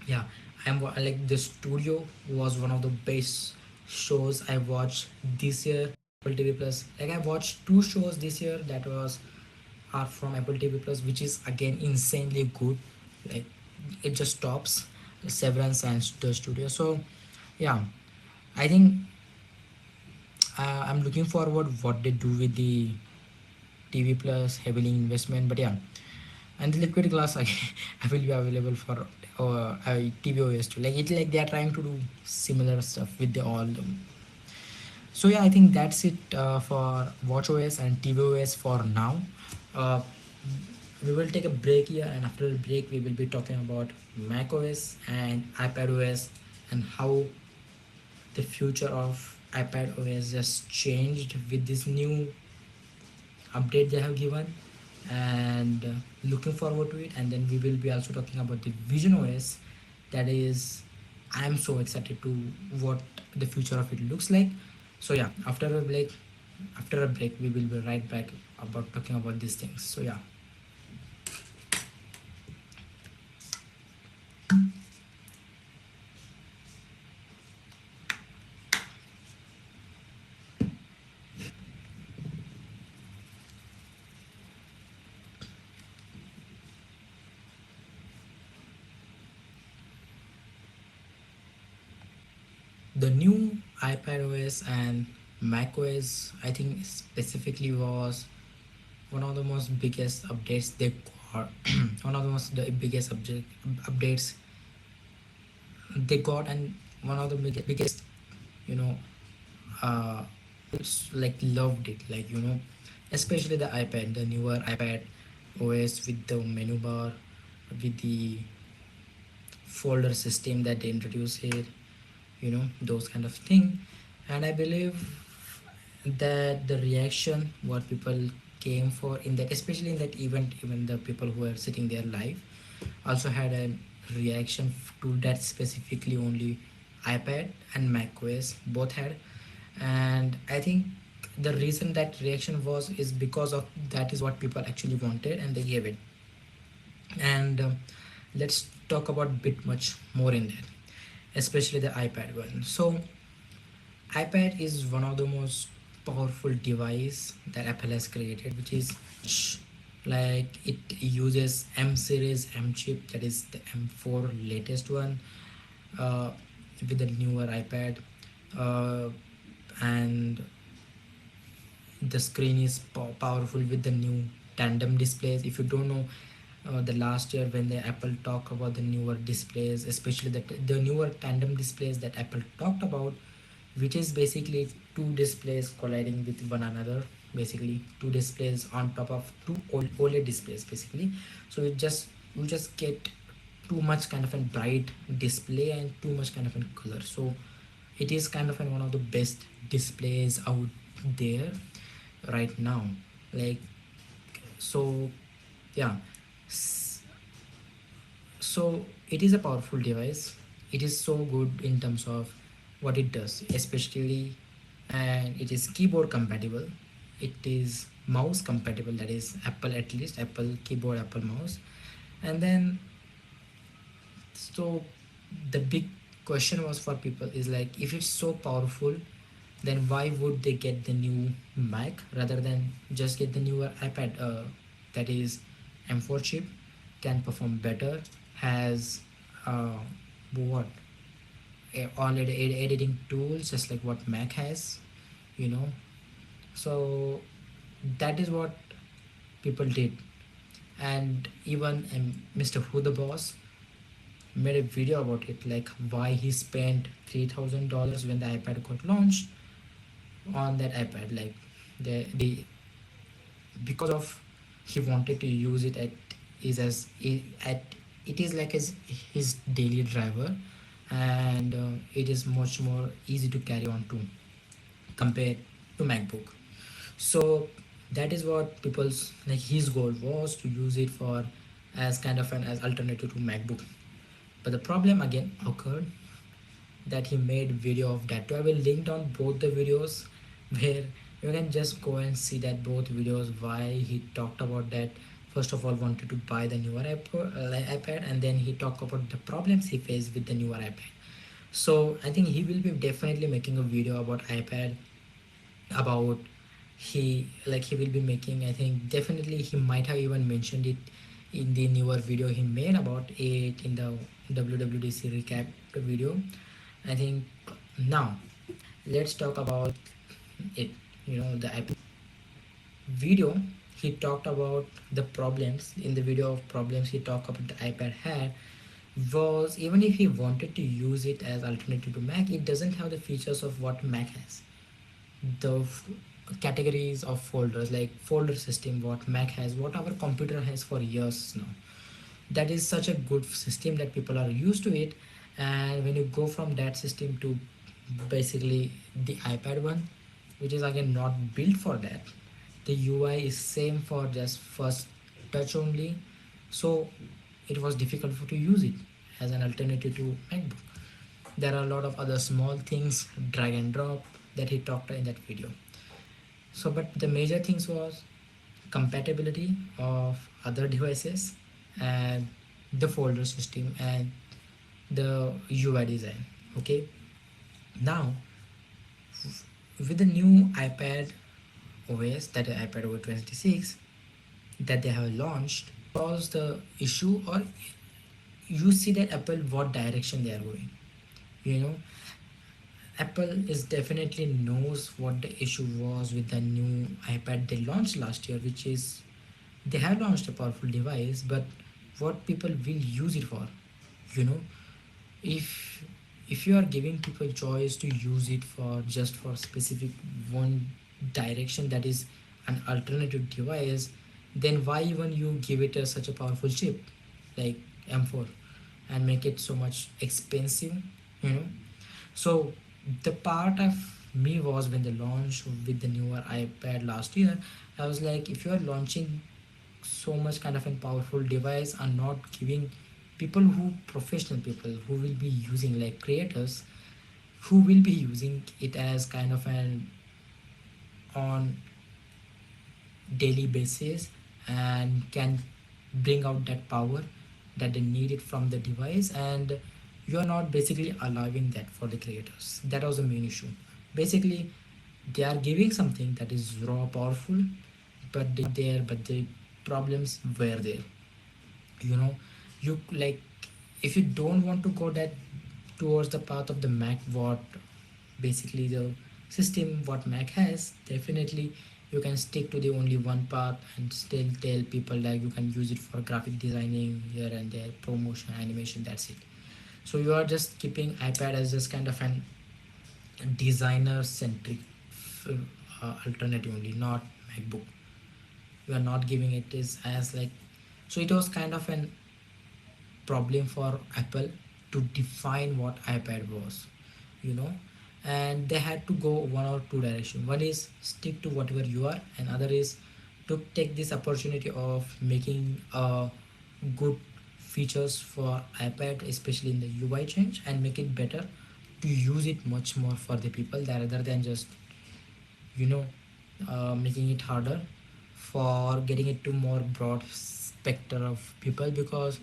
yeah. Like the studio was one of the best shows I watched this year. Apple TV Plus. Like I watched two shows this year that was are from Apple TV Plus, which is again insanely good. Like it just stops Severance and the studio. So yeah, I think I'm looking forward what they do with the TV Plus heavily investment. But yeah, and the liquid glass again will be available for tvOS too. Like it, like they are trying to do similar stuff with the all. So yeah, I think that's it for watchOS and tvOS for now. Uh, we will take a break here, and after the break we will be talking about macOS and iPadOS, and how the future of iPadOS just changed with this new update they have given, and looking forward to it. And then we will be also talking about the Vision OS. That is, I'm so excited to what the future of it looks like. So yeah, after a break we will be right back about talking about these things. So yeah. The new iPad OS and Mac OS, I think specifically, was one of the most biggest updates they got. One of the most the biggest updates they got, and one of the biggest, you know, uh, like loved it. Like especially the iPad, the newer iPad OS with the menu bar, with the folder system that they introduced here. Those kind of thing. And I believe that the reaction what people came for in that, especially in that event, even the people who are sitting there live also had a reaction to that, specifically only iPad and macOS both had. And I think the reason that reaction was is because of that is what people actually wanted, and they gave it. And let's talk about bit much more in that, especially the iPad one. So iPad is one of the most powerful device that Apple has created, which is like it uses M series M chip, that is the M4 latest one, uh, with the newer iPad, uh, and the screen is powerful with the new tandem displays. If you don't know, the last year when the Apple talked about the newer displays, especially the newer tandem displays that Apple talked about, which is basically two displays colliding with one another, basically two displays on top of two OLED displays basically. So you just get too much kind of a bright display and too much kind of a color. So it is kind of one of the best displays out there right now. Like, so yeah. So it is a powerful device. It is so good in terms of what it does, especially, and it is keyboard compatible. It is mouse compatible. That is Apple, at least Apple keyboard, Apple mouse. And then So the big question was for people is like, if it's so powerful, then why would they get the new Mac rather than just get the newer iPad, that is M4 chip, can perform better, has uh, what already editing tools just like what Mac has, you know. So that is what people did. And even Mr. Who the Boss made a video about it, like why he spent $3,000 when the iPad got launched on that iPad. Like the because of he wanted to use it at is as at it is like his daily driver, and it is much more easy to carry on to compared to MacBook. So that is what people's like his goal was to use it for as kind of an as alternative to MacBook. But the problem again occurred that he made video of that too. I will link down both the videos where you can just go and see that both videos why he talked about that. First of all, wanted to buy the newer iPad, and then he talked about the problems he faced with the newer iPad. So I think he will be definitely making a video about iPad, about he will be making, I think definitely he might have even mentioned it in the newer video he made about it in the WWDC recap video, I think. Now let's talk about it. The video, he talked about the problems. In the video of problems he talked about the iPad had was, even if he wanted to use it as alternative to Mac, it doesn't have the features of what Mac has. The categories of folders, like folder system, what Mac has, what our computer has for years now. That is such a good system that people are used to it. And when you go from that system to basically the iPad one, which is again not built for that, the UI is same for just first touch only. So it was difficult to use it as an alternative to MacBook. There are a lot of other small things, drag and drop, that he talked in that video. So but the major things was compatibility of other devices, and the folder system, and the UI design. Okay, now with the new iPad OS, that is iPad OS 26, that they have launched, was the issue, or you see that Apple what direction they are going. You know, Apple is definitely knows what the issue was with the new iPad they launched last year, which is they have launched a powerful device, but what people will use it for. You know, if if you are giving people choice to use it for just for specific one direction, that is an alternative device, then why even you give it such a powerful chip like M4 and make it so much expensive, you know? So the part of me was when they launched with the newer iPad last year, I was like, if you are launching so much kind of a powerful device and not giving people who professional people who will be using, like creators who will be using it as kind of an on daily basis and can bring out that power that they need it from the device, and you are not basically allowing that for the creators. That was the main issue. Basically they are giving something that is raw powerful, but the problems were there. you know you like, if you don't want to go that towards the path of the Mac, what basically the system what Mac has, definitely you can stick to the only one path and still tell people that you can use it for graphic designing here and there, promotion, animation, that's it. So you are just keeping iPad as just kind of an designer centric alternative only, not MacBook. You are not giving it as like, so it was kind of an problem for Apple to define what iPad was, you know, and they had to go one or two direction. One is stick to whatever you are, and other is to take this opportunity of making good features for iPad, especially in the UI change, and make it better to use it much more for the people rather than just you know making it harder for getting it to more broad spectrum of people. Because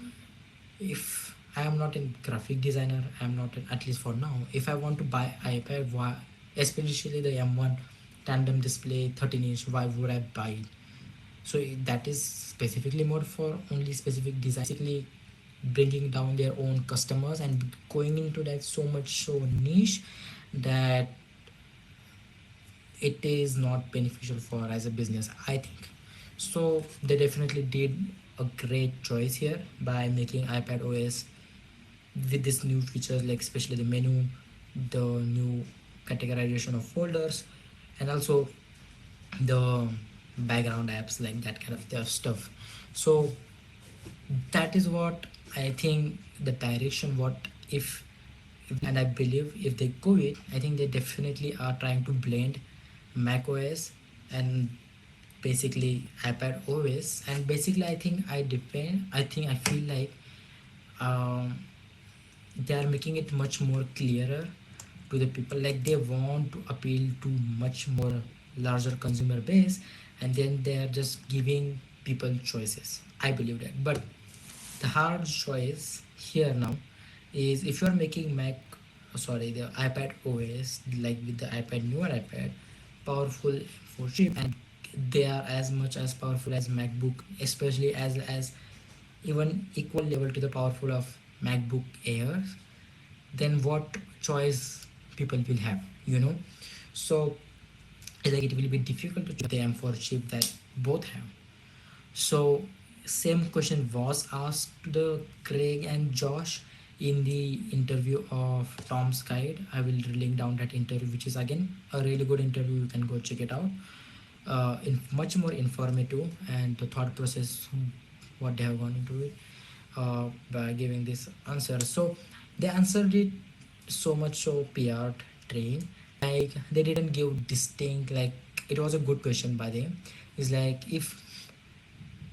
if I am not a graphic designer. I am not at least for now. If I want to buy iPad, why, especially the M1 tandem display 13-inch, why would I buy it? So that is specifically more for only specific design, basically bringing down their own customers and going into that so much so niche that it is not beneficial for as a business, I think. So they definitely did a great choice here by making iPad OS with this new features, like especially the menu, the new categorization of folders, and also the background apps, like that kind of stuff. So that is what I think the direction, what if, and I believe if they go it, I think they definitely are trying to blend Mac OS and basically iPad OS. And basically I think I feel like um, they are making it much more clearer to the people, like they want to appeal to much more larger consumer base, and then they are just giving people choices, I believe that. But the hard choice here now is if you are making Mac, sorry, the iPad OS, like with the ipad newer ipad, powerful for chip, and they are as much as powerful as MacBook, especially as even equal level to the powerful of MacBook Air, then what choice people will have, you know? So it's like it will be difficult to choose them for chip that both have. So same question was asked to the Craig and Josh in the interview of Tom's Guide. I will link down that interview, which is again a really good interview. You can go check it out. In much more informative, and the thought process, what they have gone into it by giving this answer. So they answered it so much so PR trained. Like they didn't give distinct, like it was a good question by them. It's like if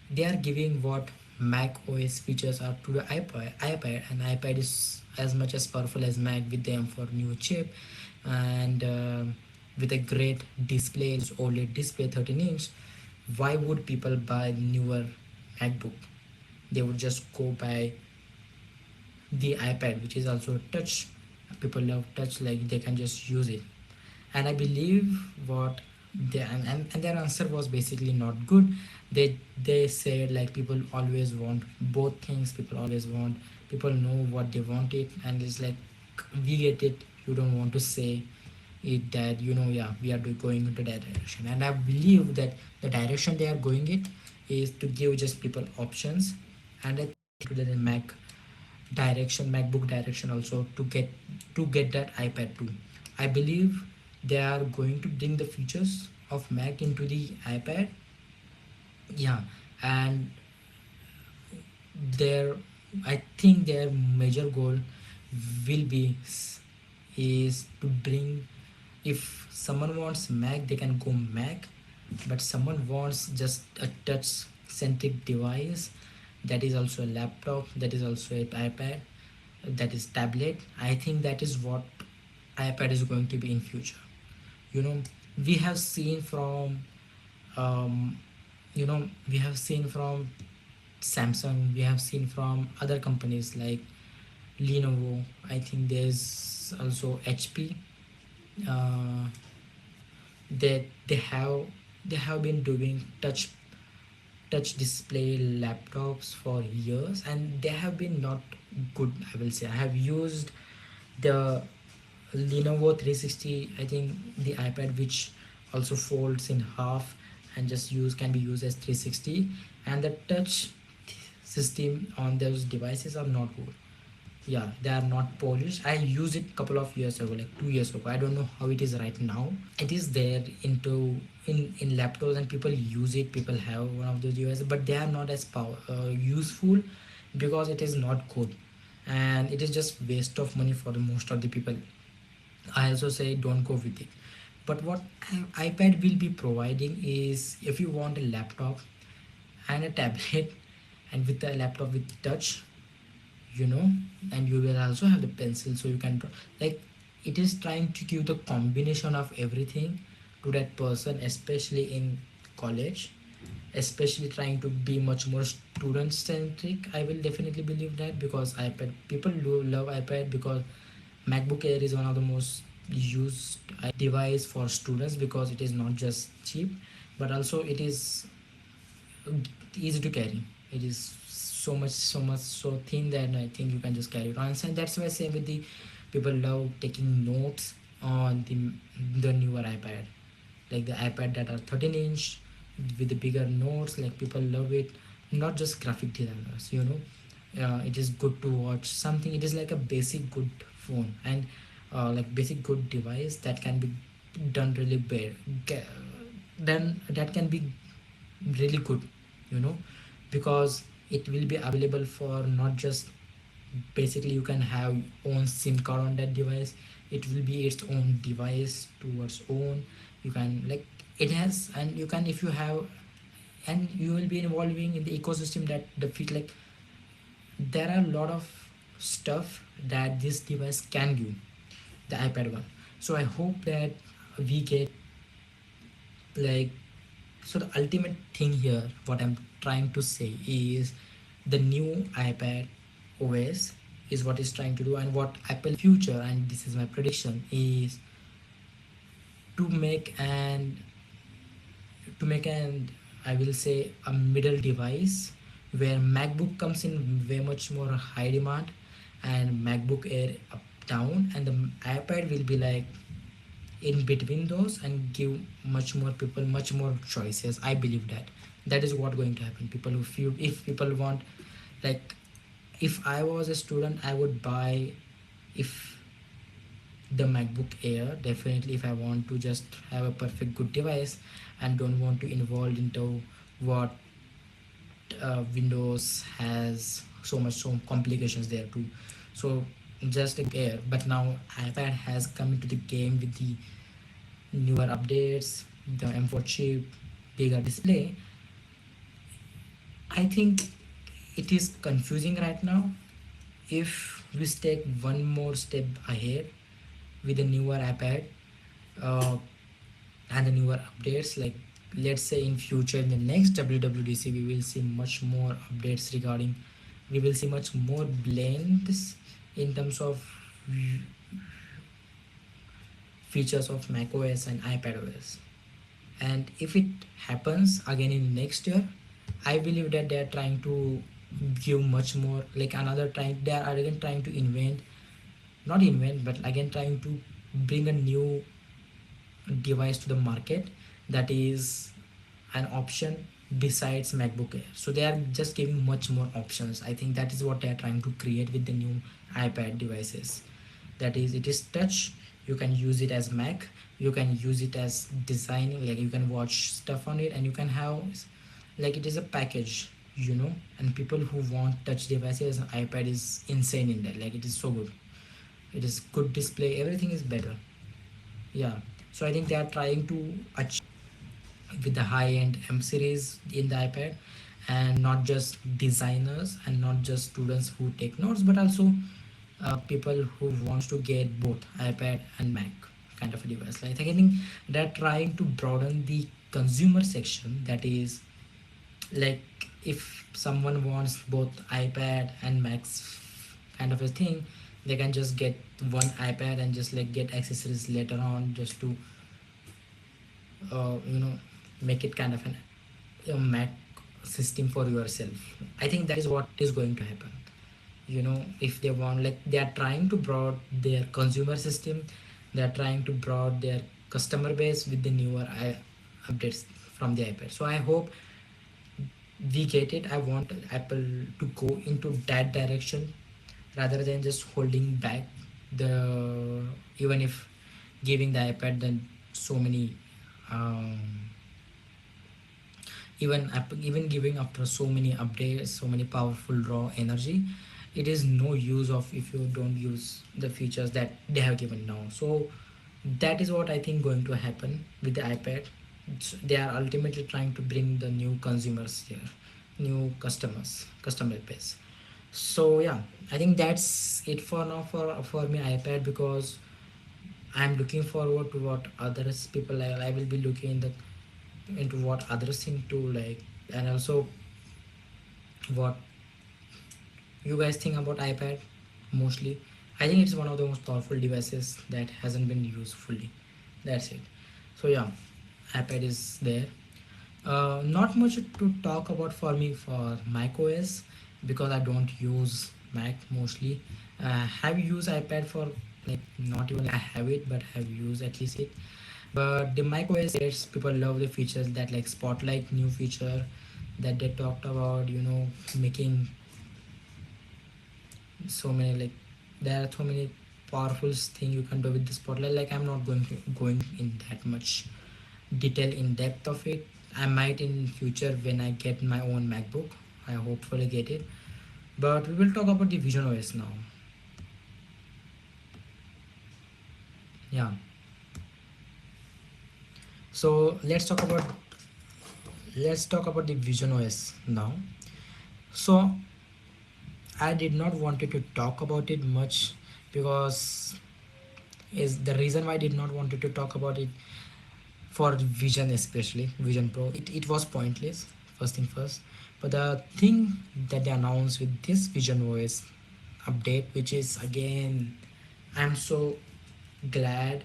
they are giving what Mac OS features are to the iPad, and iPad is as much as powerful as Mac with them for new chip, and with a great display, OLED display, 13-inch. Why would people buy newer MacBook? They would just go buy the iPad, which is also touch. People love touch, like they can just use it. And I believe what they, and their answer was basically not good. They said like people always want both things. People always want, people know what they want it, and it's like we get it. You don't want to say it that, you know, yeah, we are going into that direction. And I believe that the direction they are going it is to give just people options, and I think to the MacBook direction also, to get that iPad too. I believe they are going to bring the features of Mac into the iPad. Yeah, and their, I think their major goal will be is to bring, if someone wants Mac, they can go Mac, but someone wants just a touch centric device, that is also a laptop, that is also an iPad, that is tablet. I think that is what iPad is going to be in future. You know, we have seen from um, we have seen from Samsung, we have seen from other companies like Lenovo. I think there's also HP. uh, they have been doing touch display laptops for years, and they have been not good, I will say. I have used the Lenovo 360, I think, the iPad, which also folds in half and just can be used as 360, and the touch system on those devices are not good. Yeah, they are not polished. I used it couple of years ago, like 2 years ago. I don't know how it is right now. It is there in laptops, and people use it, people have one of those devices, but they are not as useful, because it is not good, and it is just waste of money for the most of the people. I also say don't go with it. But what iPad will be providing is, if you want a laptop and a tablet, and with a laptop with touch, you know, and you will also have the pencil, so you can like, it is trying to give the combination of everything to that person, especially in college. especially trying to be much more student centric. I will definitely believe that, because ipad people do love ipad, because MacBook Air is one of the most used device for students, because it is not just cheap, but also it is easy to carry. It is so much so thin that I think you can just carry it on. And that's why same with the people love taking notes on the newer iPad, like the iPad that are 13-inch with the bigger notes. Like people love it, not just graphic designers. It is good to watch something. It is like a basic good phone, and like basic good device that can be done really bad. Then that can be really good, you know because it will be available for not just, basically you can have own SIM card on that device. It will be its own device towards own. You can, like, it has, and you can, if you have, and you will be involving in the ecosystem that the fit, like, there are a lot of stuff that this device can do, the iPad one. So I hope that we get, like, so the ultimate thing here, what I'm trying to say is, the new iPad OS is what is trying to do, and what Apple future, and this is my prediction, is to make an to make an, I will say, a middle device, where MacBook comes in way much more high demand, and MacBook Air up down, and the iPad will be like in between those, and give much more people much more choices. I believe that that is what going to happen. People who feel, if people want, like, if I was a student, I would buy, if the MacBook Air, definitely, if I want to just have a perfect good device and don't want to involve into what Windows has, so complications there too. So just a Air. But now iPad has come into the game with the newer updates, the M4 chip, bigger display. I think it is confusing right now. If we take one more step ahead with the newer iPad, uh, and the newer updates, like, let's say in future, in the next WWDC, we will see much more updates regarding, we will see much more blends in terms of features of macOS and iPadOS. And if it happens again in next year, I believe that they are trying to give much more, like, another trying, they are again trying to invent, not invent, but again trying to bring a new device to the market, that is an option besides MacBook Air. So they are just giving much more options. I think that is what they are trying to create with the new iPad devices. That is, it is touch. You can use it as Mac. You can use it as designing. Like, you can watch stuff on it, and you can have, like, it is a package. And people who want touch devices, iPad is insane in that. Like, it is so good. It is good display. Everything is better. Yeah. So I think they are trying to achieve with the high-end M series in the iPad, and not just designers and not just students who take notes, but also people who wants to get both iPad and Mac kind of a device. Like, I think they're trying to broaden the consumer section. That is, like, if someone wants both iPad and Macs kind of a thing, they can just get one iPad and just, like, get accessories later on, just to uh, you know make it kind of a Mac system for yourself. I think that is what is going to happen. If they want, like, they are trying to broad their consumer system, they are trying to broad their customer base with the newer updates from the iPad. So I hope we get it. I want Apple to go into that direction, rather than just holding back the, even if giving the iPad then so many, um, even giving after so many updates, so many powerful raw energy, it is no use of if you don't use the features that they have given now. So that is what I think going to happen with the iPad. They are ultimately trying to bring the new consumers here, new customer base. So yeah, I think that's it for now for me iPad, because I'm looking forward to what others people, I will be looking into what others think to, like, And also, what you guys think about iPad? Mostly, I think it's one of the most powerful devices that hasn't been used fully. That's it. So yeah, iPad is there. Not much to talk about for me for macOS because I don't use Mac mostly. Have used iPad for like not even I have it, but have used at least it. But the macOS, it's people love the features that like Spotlight new feature that they talked about. Making so many like there are so many powerful thing you can do with the Spotlight. Like I'm not going in that much detail in depth of it. I might in future when I get my own MacBook. I hopefully get it. But we will talk about the Vision OS now. Yeah. So let's talk about the Vision OS now. So I did not wanted to talk about it much because is the reason why I did not wanted to talk about it for Vision, especially Vision Pro. It was pointless, first thing first. But the thing that they announced with this Vision OS update, which is again, I'm so glad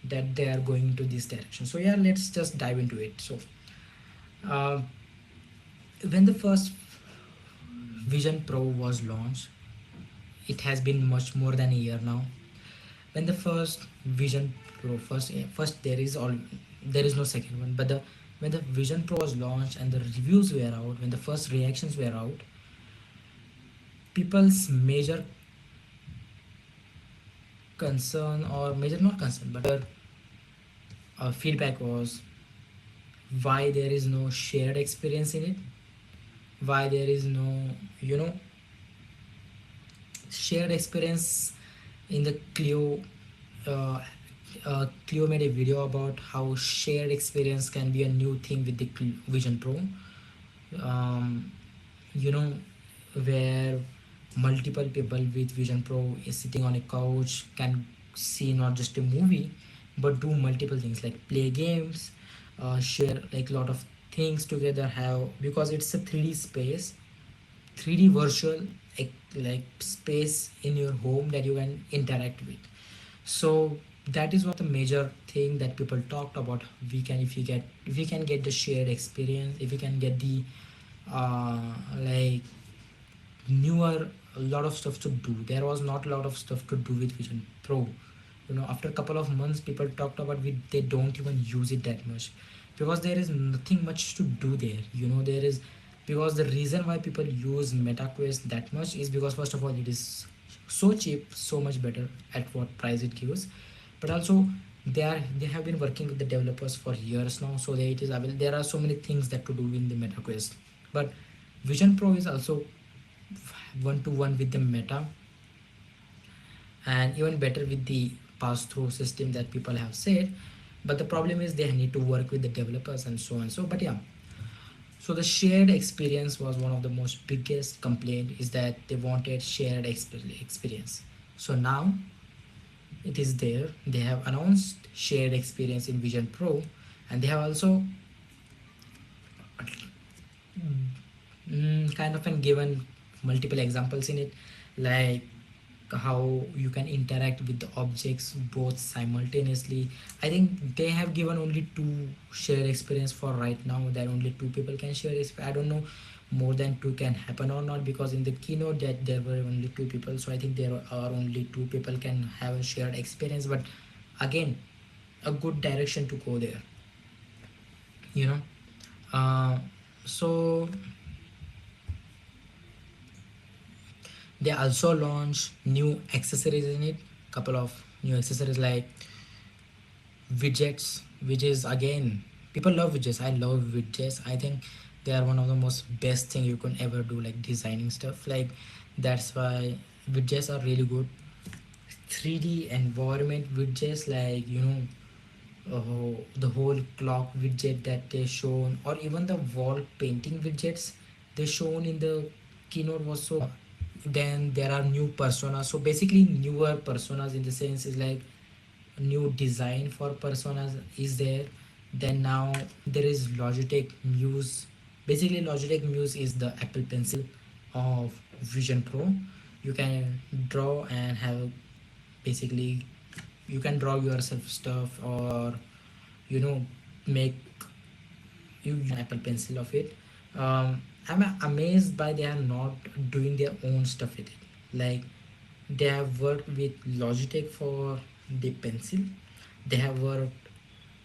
that they are going to this direction. So yeah, let's just dive into it. So uh, when the first Vision Pro was launched, it has been much more than a year now. When the first Vision Pro first there is no second one, but the when the Vision Pro was launched and the reviews were out, when the first reactions were out, people's major concern or major not concern but feedback was why there is no shared experience in it, why there is no you know shared experience in the Clio. Clio made a video about how shared experience can be a new thing with the Vision Pro. um, you know where multiple people with Vision Pro is sitting on a couch can see not just a movie but do multiple things like play games, share like a lot of things together, have because it's a 3D space, 3D virtual like space in your home that you can interact with. So that is what the major thing that people talked about. We can get the shared experience, if we can get the uh, like newer a lot of stuff to do. There was not a lot of stuff to do with Vision Pro. After a couple of months, people talked about they don't even use it that much because there is nothing much to do there. There is because the reason why people use MetaQuest that much is because first of all it is so cheap, so much better at what price it gives, but also they have been working with the developers for years now, so there are so many things that to do in the MetaQuest, but Vision Pro is also one to one with the Meta and even better with the pass through system that people have said. But the problem is they need to work with the developers and so on. So but yeah, so the shared experience was one of the most biggest complaint, is that they wanted shared experience. So now it is there. They have announced shared experience in Vision Pro, and they have also kind of and given multiple examples in it, like how you can interact with the objects both simultaneously. I think they have given only two share experience for right now, that only two people can share it. I don't know more than two can happen or not, because in the keynote that there were only two people, so I think there are only two people can have a shared experience. But again, a good direction to go there, you know uh, so they also launch new accessories in it, couple of new accessories like widgets, which is again, people love widgets. I love widgets. I think they are one of the most best thing you can ever do, like designing stuff. Like that's why widgets are really good. 3D environment widgets, like the whole clock widget that they shown, or even the wall painting widgets they shown in the keynote was so. Then there are new personas. So basically, newer personas in the sense is like new design for personas is there. Then now there is Logitech Muse Basically, Logitech Muse is the Apple Pencil of Vision Pro. You can draw and have, basically, you can draw yourself stuff, or you know make you Apple Pencil of it. I'm amazed by they are not doing their own stuff with it. Like, they have worked with Logitech for the pencil. They have worked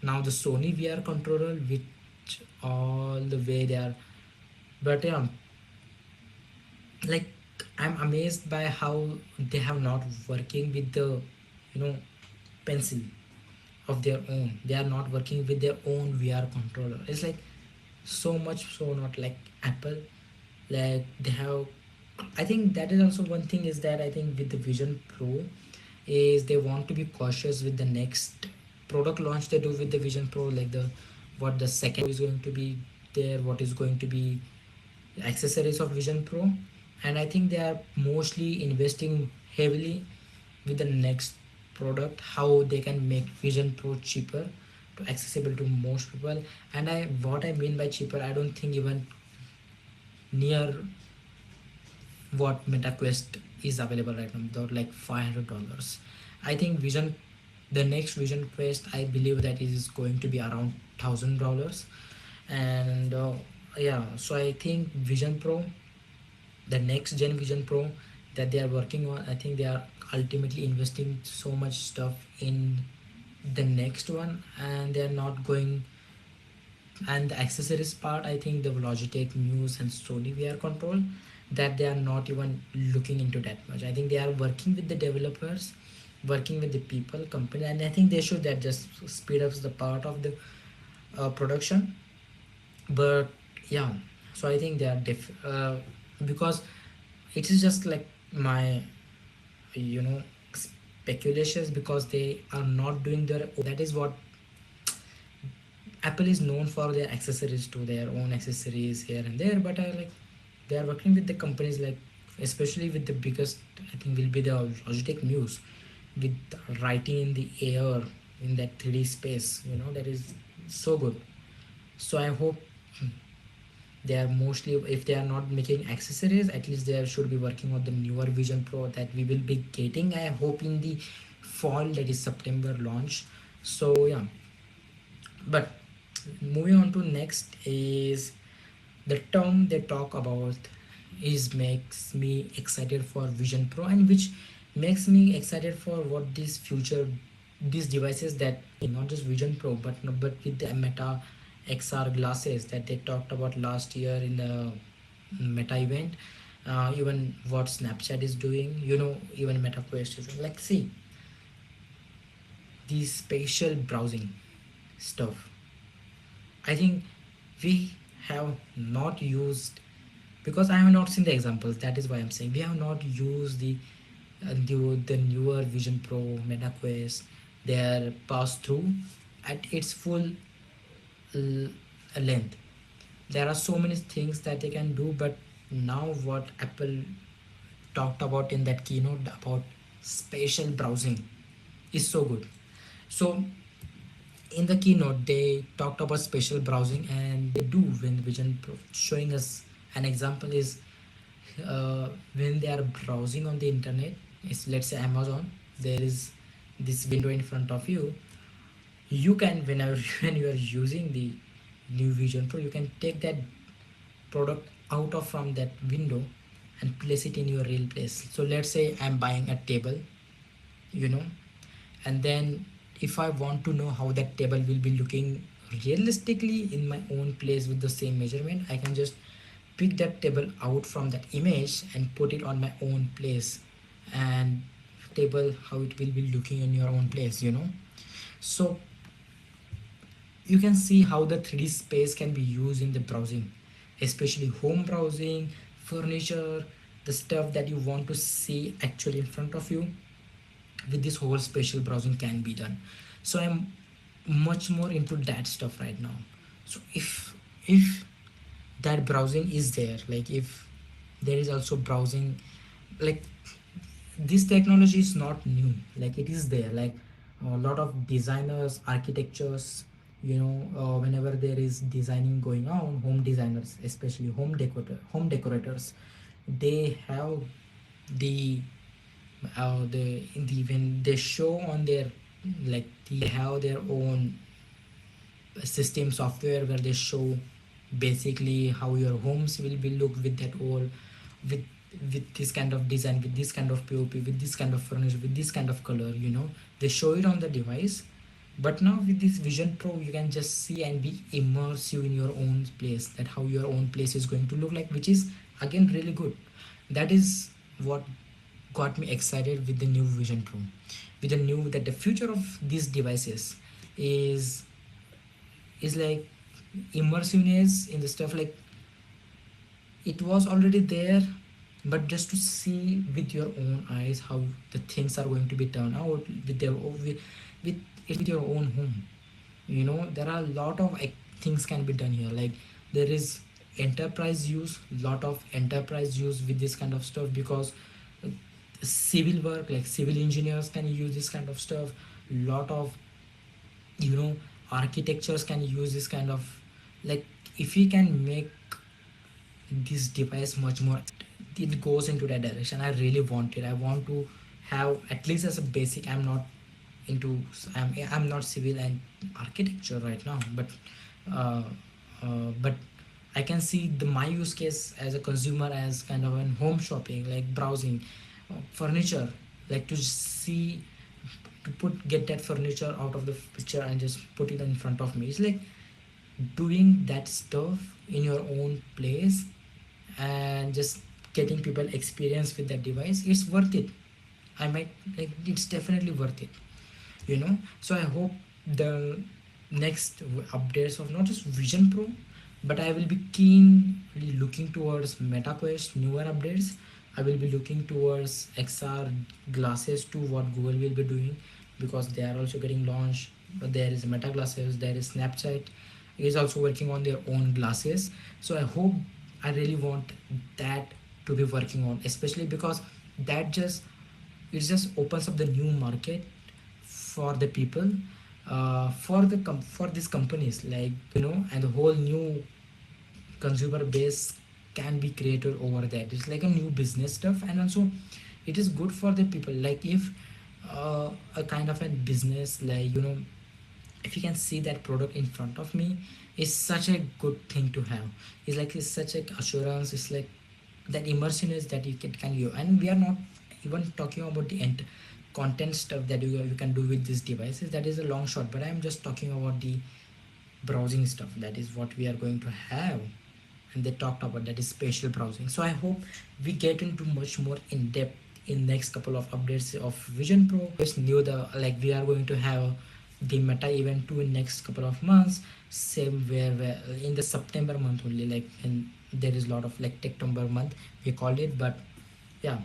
now the Sony VR controller, which all the way they are. But yeah, like, I'm amazed by how they have not working with the, you know pencil of their own. They are not working with their own VR controller. It's like so much so not like Apple. Like, they have, I think that is also one thing, is that I think with the Vision Pro is they want to be cautious with the next product launch they do with the Vision Pro, like the what the second is going to be there, what is going to be accessories of Vision Pro. And I think they are mostly investing heavily with the next product, how they can make Vision Pro cheaper to accessible to most people. And I what I mean by cheaper, I don't think even near what MetaQuest is available right now, though, like $500. I think Vision, the next Vision Quest, I believe that is going to be around $1,000. And yeah, so I think Vision Pro, the next gen Vision Pro that they are working on, I think they are ultimately investing so much stuff in the next one, and they are not going. And the accessories part, I think the Logitech Muse and Sony VR control, that they are not even looking into that much. I think they are working with the developers, working with the people company, and I think they should, that just speed up the part of the production. But yeah, so I think they are because it is just like my, you know speculations, because they are not doing their, that is what Apple is known for, their accessories, to their own accessories here and there. But I like, they are working with the companies, like, especially with the biggest, I think will be the Logitech Muse, with writing in the air in that 3D space. That is so good. So I hope they are mostly, if they are not making accessories, at least they should be working on the newer Vision Pro that we will be getting, I hope, in the fall, that is September launch. So yeah, but moving on to next is the term they talk about is makes me excited for Vision Pro, and which makes me excited for what this future, these devices, that not just Vision Pro, but with the Meta XR glasses that they talked about last year in the Meta event. Even what Snapchat is doing, even Meta Quest is like, see, these spatial browsing stuff, I think we have not used, because I have not seen the examples. That is why I'm saying we have not used the newer Vision Pro, Meta Quest, their pass through at its full l- length. There are so many things that they can do, but now what Apple talked about in that keynote about spatial browsing is so good. So in the keynote they talked about spatial browsing, and they do when Vision Pro, showing us an example is when they are browsing on the internet, is, let's say, Amazon. There is this window in front of you. You can, whenever when you are using the new Vision Pro, you can take that product out of from that window and place it in your real place. So let's say I'm buying a table, you know and then if I want to know how that table will be looking realistically in my own place with the same measurement, I can just pick that table out from that image and put it on my own place, and table how it will be looking in your own place. So you can see how the 3D space can be used in the browsing, especially home browsing, furniture, the stuff that you want to see actually in front of you. With this whole spatial browsing can be done. So I'm much more into that stuff right now. So if that browsing is there, like if there is also browsing, like, this technology is not new, like it is there, like a lot of designers, architectures, whenever there is designing going on, home designers, especially home decorators, they have the when they show on their, like, they have their own system software where they show basically how your homes will be look with that all, with this kind of design, with this kind of pop, with this kind of furniture, with this kind of color, they show it on the device. But now with this Vision Pro, you can just see and be immersive in your own place, that how your own place is going to look like, which is again really good. That is what got me excited with the new Vision Pro, with the new, that the future of these devices is like immersiveness in the stuff. Like, it was already there, but just to see with your own eyes how the things are going to be turned out with their with your own home. There are a lot of things can be done here. Like, there is enterprise use, lot of enterprise use with this kind of stuff, because uh, civil work, like civil engineers can use this kind of stuff. Lot of, you know architectures can use this kind of, like, if we can make this device much more, it goes into that direction. I really want it. I want to have at least as a basic. I'm not into, I'm not civil and architecture right now, uh, but I can see the my use case as a consumer as kind of an home shopping, like browsing furniture, like to see, to put get that furniture out of the picture and just put it in front of me. It's like doing that stuff in your own place, and just getting people experience with that device. It's worth it. I might, like, it's definitely worth it. So I hope the next updates of not just Vision Pro, but I will be keenly looking towards MetaQuest newer updates. I will be looking towards XR glasses to what Google will be doing, because they are also getting launched. But there is Meta glasses, there is Snapchat is also working on their own glasses. So I hope, I really want that to be working on, especially because that just, it just opens up the new market for the people, for these companies, like, and the whole new consumer base can be created over that. It's like a new business stuff, and also it is good for the people. Like, if a kind of a business, like, if you can see that product in front of me, is such a good thing to have. It's like, it's such a assurance. It's like that immersiveness that can you, and we are not even talking about the end content stuff that you can do with these devices. That is a long shot, but I'm just talking about the browsing stuff. That is what we are going to have, and they talked about that is spatial browsing. So I hope we get into much more in depth in next couple of updates of Vision Pro. It's new, the, like, we are going to have the meta event too in next couple of months. Same where in the September month only, like, and there is a lot of, like, Techtober month we called it. But yeah,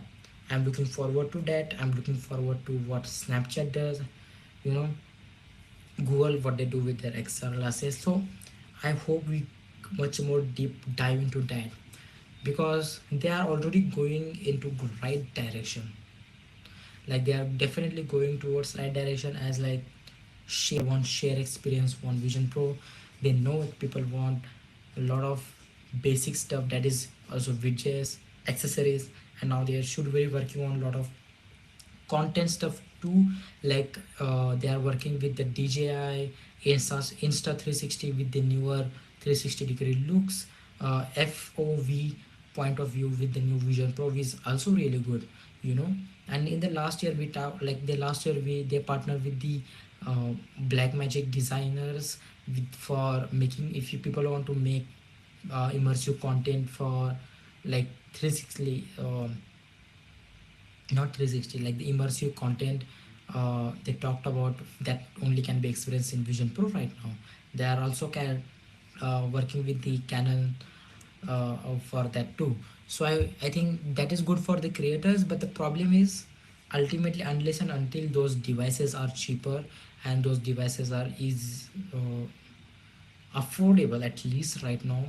I'm looking forward to that. I'm looking forward to what Snapchat does, you know Google, what they do with their XR glasses. So I hope we much more deep dive into that, because they are already going into right direction. Like, they are definitely going towards right direction, as like share experience, one Vision Pro. They know people want a lot of basic stuff, that is also widgets, accessories, and now they should be working on a lot of content stuff too. Like, they are working with the DJI Insta 360 with the newer 360-degree looks. FOV point of view with the new Vision Pro is also really good. you know and in the last year we talk, like, the last year we they partnered with the Black Magic designers for making, if you people want to make immersive content for, like, 360, not 360, like the immersive content. They talked about that only can be experienced in Vision Pro right now. They are also working with the Canon for that too. So I think that is good for the creators, but the problem is, ultimately, unless and until those devices are cheaper, and those devices are is affordable, at least right now,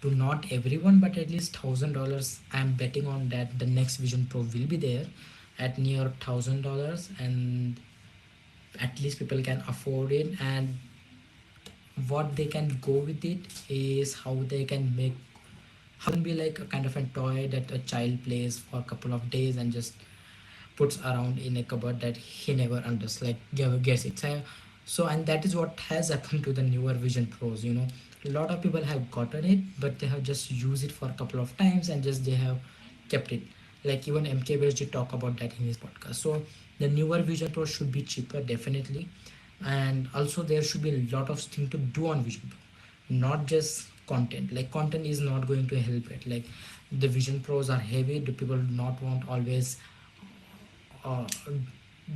to not everyone, but at least $1,000. I'm betting on that the next Vision Pro will be there at near $1,000, and at least people can afford it. And what they can go with it is how they can make, how can be like a kind of a toy that a child plays for a couple of days and just puts around in a cupboard that he never understands, like gets it. So and that is what has happened to the newer Vision Pros. A lot of people have gotten it, but they have just used it for a couple of times and just they have kept it. Like even MKBHD talk about that in his podcast. So the newer Vision Pro should be cheaper, definitely, and also there should be a lot of things to do on Vision Pro, not just content. Like content is not going to help it. Like the Vision Pros are heavy. Do people not want always uh,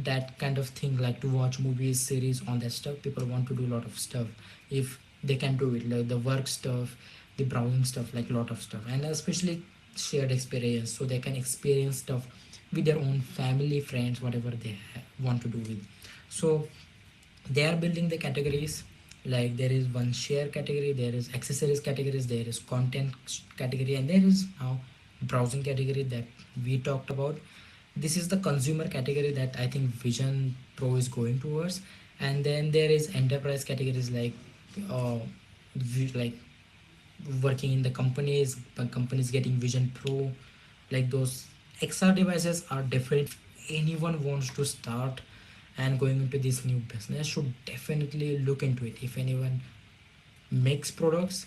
that kind of thing, like to watch movies, series on that stuff? People want to do a lot of stuff if they can do it, like the work stuff, the browsing stuff, like a lot of stuff, and especially shared experience, so they can experience stuff with their own family, friends, whatever they want to do with. So they are building the categories, like there is one share category, there is accessories categories, there is content category, and there is now browsing category that we talked about. This is the consumer category that I think Vision Pro is going towards. And then there is enterprise categories, like uh, like working in the companies getting Vision Pro. Like those XR devices are definitely, anyone wants to start and going into this new business should definitely look into it. If anyone makes products,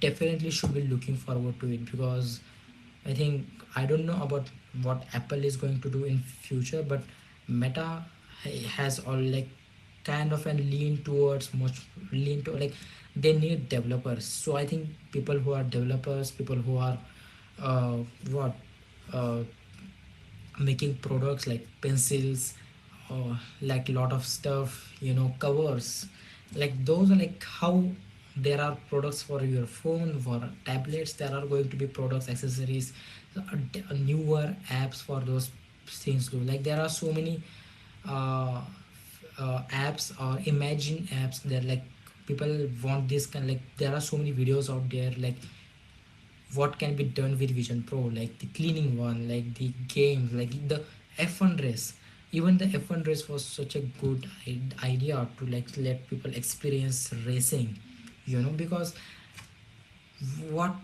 definitely should be looking forward to it, because I think, I don't know about what Apple is going to do in future, but Meta has all like kind of an lean towards, much lean to like they need developers. So I think people who are developers, people who are uh, what uh, making products like pencils, like lot of stuff, covers, like those are like how there are products for your phone, for tablets, there are going to be products, accessories, newer apps for those things too. Like there are so many uh, apps or imagine apps that like people want this kind, like there are so many videos out there, like what can be done with Vision Pro, like the cleaning one, like the games, like the F1 race. Even the F1 race was such a good idea to like let people experience racing, because what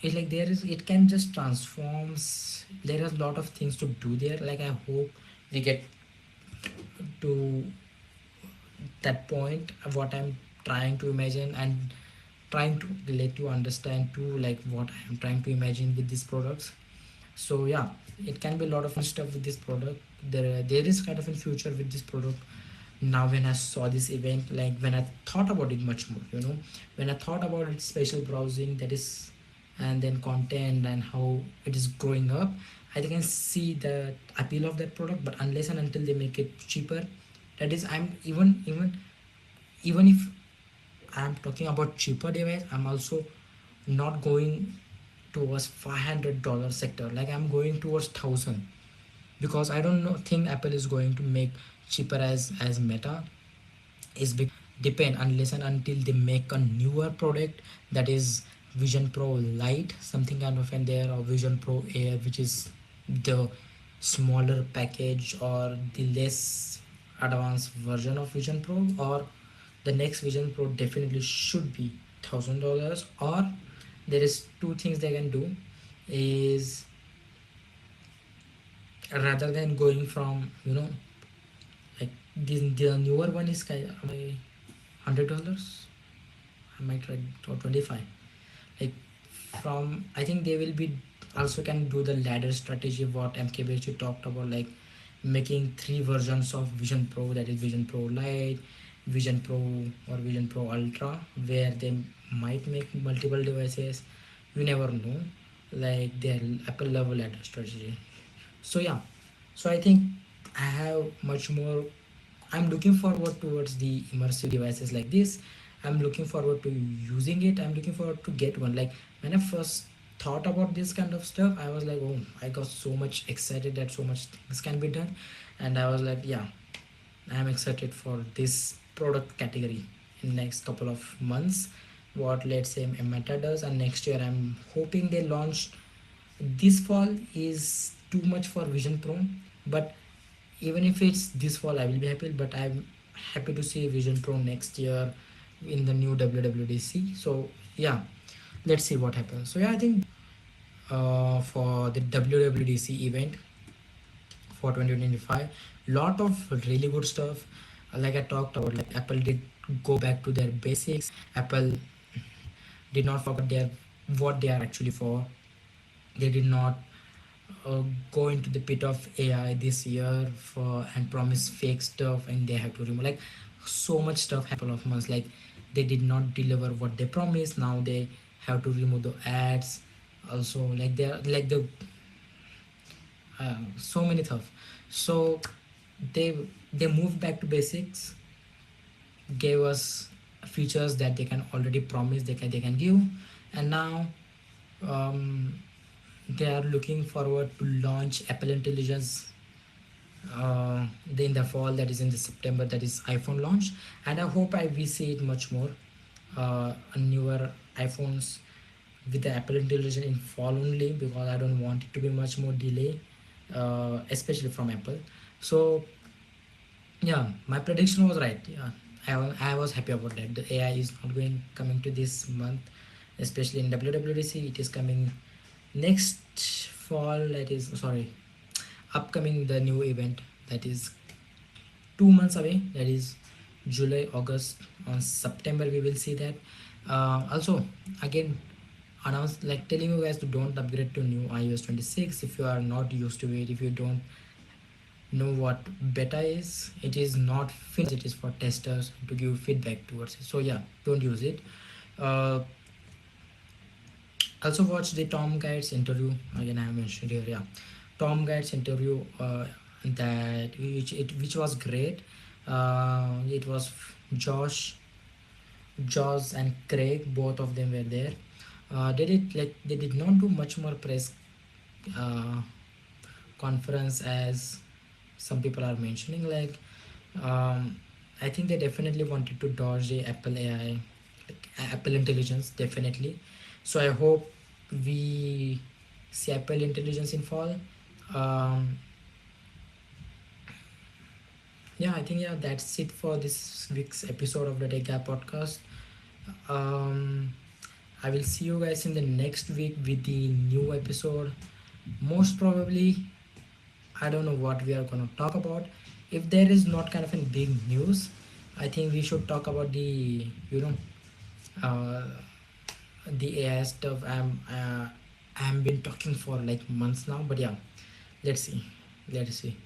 is like there is, it can just transforms. There are a lot of things to do there. Like I hope we get to that point of what I'm trying to imagine, and trying to let you understand too, like what I'm trying to imagine with these products. So yeah, it can be a lot of fun stuff with this product. There is kind of in future with this product. Now when I saw this event, like when I thought about it much more, when I thought about it, spatial browsing, that is, and then content and how it is growing up, I can see the appeal of that product. But unless and until they make it cheaper, that is, I'm even if I'm talking about cheaper device, I'm also not going towards $500 sector. Like I'm going towards 1,000, because I don't know think Apple is going to make cheaper as Meta is depend, unless and until they make a newer product that is Vision Pro Lite, something kind of in there, or Vision Pro Air, which is the smaller package or the less advanced version of Vision Pro. Or the next Vision Pro definitely should be $1,000. Or there is two things they can do is, rather than going from, like the newer one is kind of $100, I might try, or 25. Like from, I think they will be also can do the ladder strategy what MKBHD talked about, like making three versions of Vision Pro, that is Vision Pro Lite, Vision Pro, or Vision Pro Ultra, where they might make multiple devices. You never know, like their Apple level ladder strategy. So yeah, so I think I have much more, I'm looking forward towards the immersive devices like this. I'm looking forward to using it. I'm looking forward to get one. Like when I first thought about this kind of stuff, I was like, oh, I got so much excited that so much things can be done. And I was like, yeah, I'm excited for this product category in next couple of months. What, let's say, Meta does, and next year I'm hoping they launch. This fall is too much for Vision Pro, but even if it's this fall, I will be happy. But I'm happy to see Vision Pro next year, in the new WWDC. So yeah, let's see what happens. So yeah, I think for the WWDC event for 2025, lot of really good stuff. Like I talked about, like Apple did go back to their basics. Apple did not forget their what they are actually for. They did not go into the pit of AI this year for and promise fake stuff, and they have to remove like so much stuff happened of months. Like they did not deliver what they promised. Now they have to remove the ads. Also, like they are like the so many stuff. So they they moved back to basics, gave us features that they can already promise they can give, and now um, they are looking forward to launch Apple Intelligence in the fall, that is in the September, that is iPhone launch. And I hope we see it much more newer iPhones with the Apple Intelligence in fall only, because I don't want it to be much more delay, especially from Apple. So yeah, my prediction was right. Yeah, I was happy about that. The AI is not going coming to this month, especially in WWDC. It is coming next fall. That is sorry, upcoming the new event that is 2 months away. That is July, August. On September we will see that. Also, again, announce like telling you guys to don't upgrade to new iOS 26 if you are not used to it. If you don't know what beta is, it is not finished. It is for testers to give feedback towards it. So yeah, don't use it. Uh, Also watch the Tom Guide's interview. Again, I have mentioned here. Yeah, Tom Guide's interview. Which was great. It was Josh, Josh and Craig. Both of them were there. They did not do much more press uh, conference as some people are mentioning. Like I think they definitely wanted to dodge the Apple AI, like Apple Intelligence, definitely. So I hope we see Apple Intelligence in fall. Um, yeah, I think yeah that's it for this week's episode of the TechGuy Podcast. Um, I will see you guys in the next week with the new episode. Most probably, I don't know what we are gonna talk about. If there is not kind of a big news, I think we should talk about the uh, the AI stuff. I'm been talking for like months now, but yeah, let's see, let's see.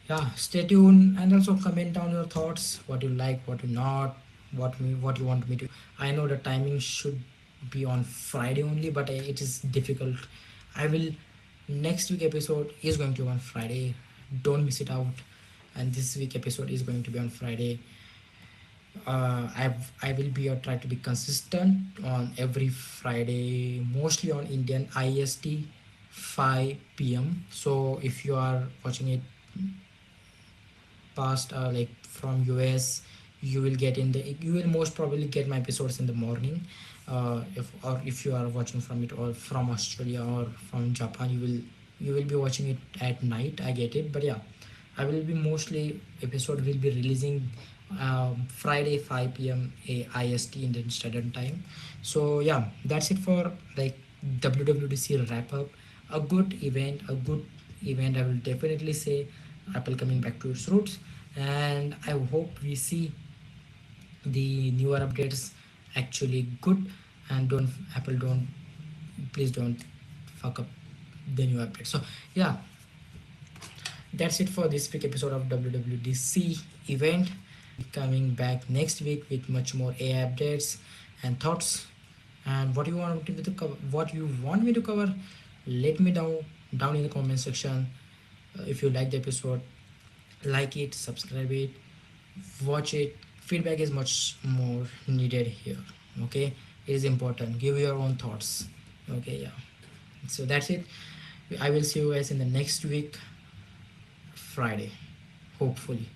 Yeah, stay tuned and also comment down your thoughts, what you like, what you not, what you want me to. I know the timing should be on Friday only, but it is difficult. I will next week episode is going to be on Friday. Don't miss it out. And this week episode is going to be on Friday. I will be try to be consistent on every Friday, mostly on Indian IST 5 p.m. So if you are watching it past like from US, you will most probably get my episodes in the morning. If you are watching from it or from Australia or from Japan, you will be watching it at night. I get it, but yeah, I will be mostly episode will be releasing Friday 5 p.m. IST Indian Standard Time. So yeah, that's it for like WWDC wrap up. A good event, I will definitely say. Apple coming back to its roots, and I hope we see the newer updates actually good. And don't Apple don't please don't fuck up the new update. So yeah, that's it for this week episode of WWDC event. Coming back next week with much more AI updates and thoughts. And what you want me to cover, let me down in the comment section. If you like the episode, like it, subscribe it, watch it. Feedback is much more needed here. Okay, it is important. Give your own thoughts. Okay, yeah. So that's it. I will see you guys in the next week, Friday, hopefully.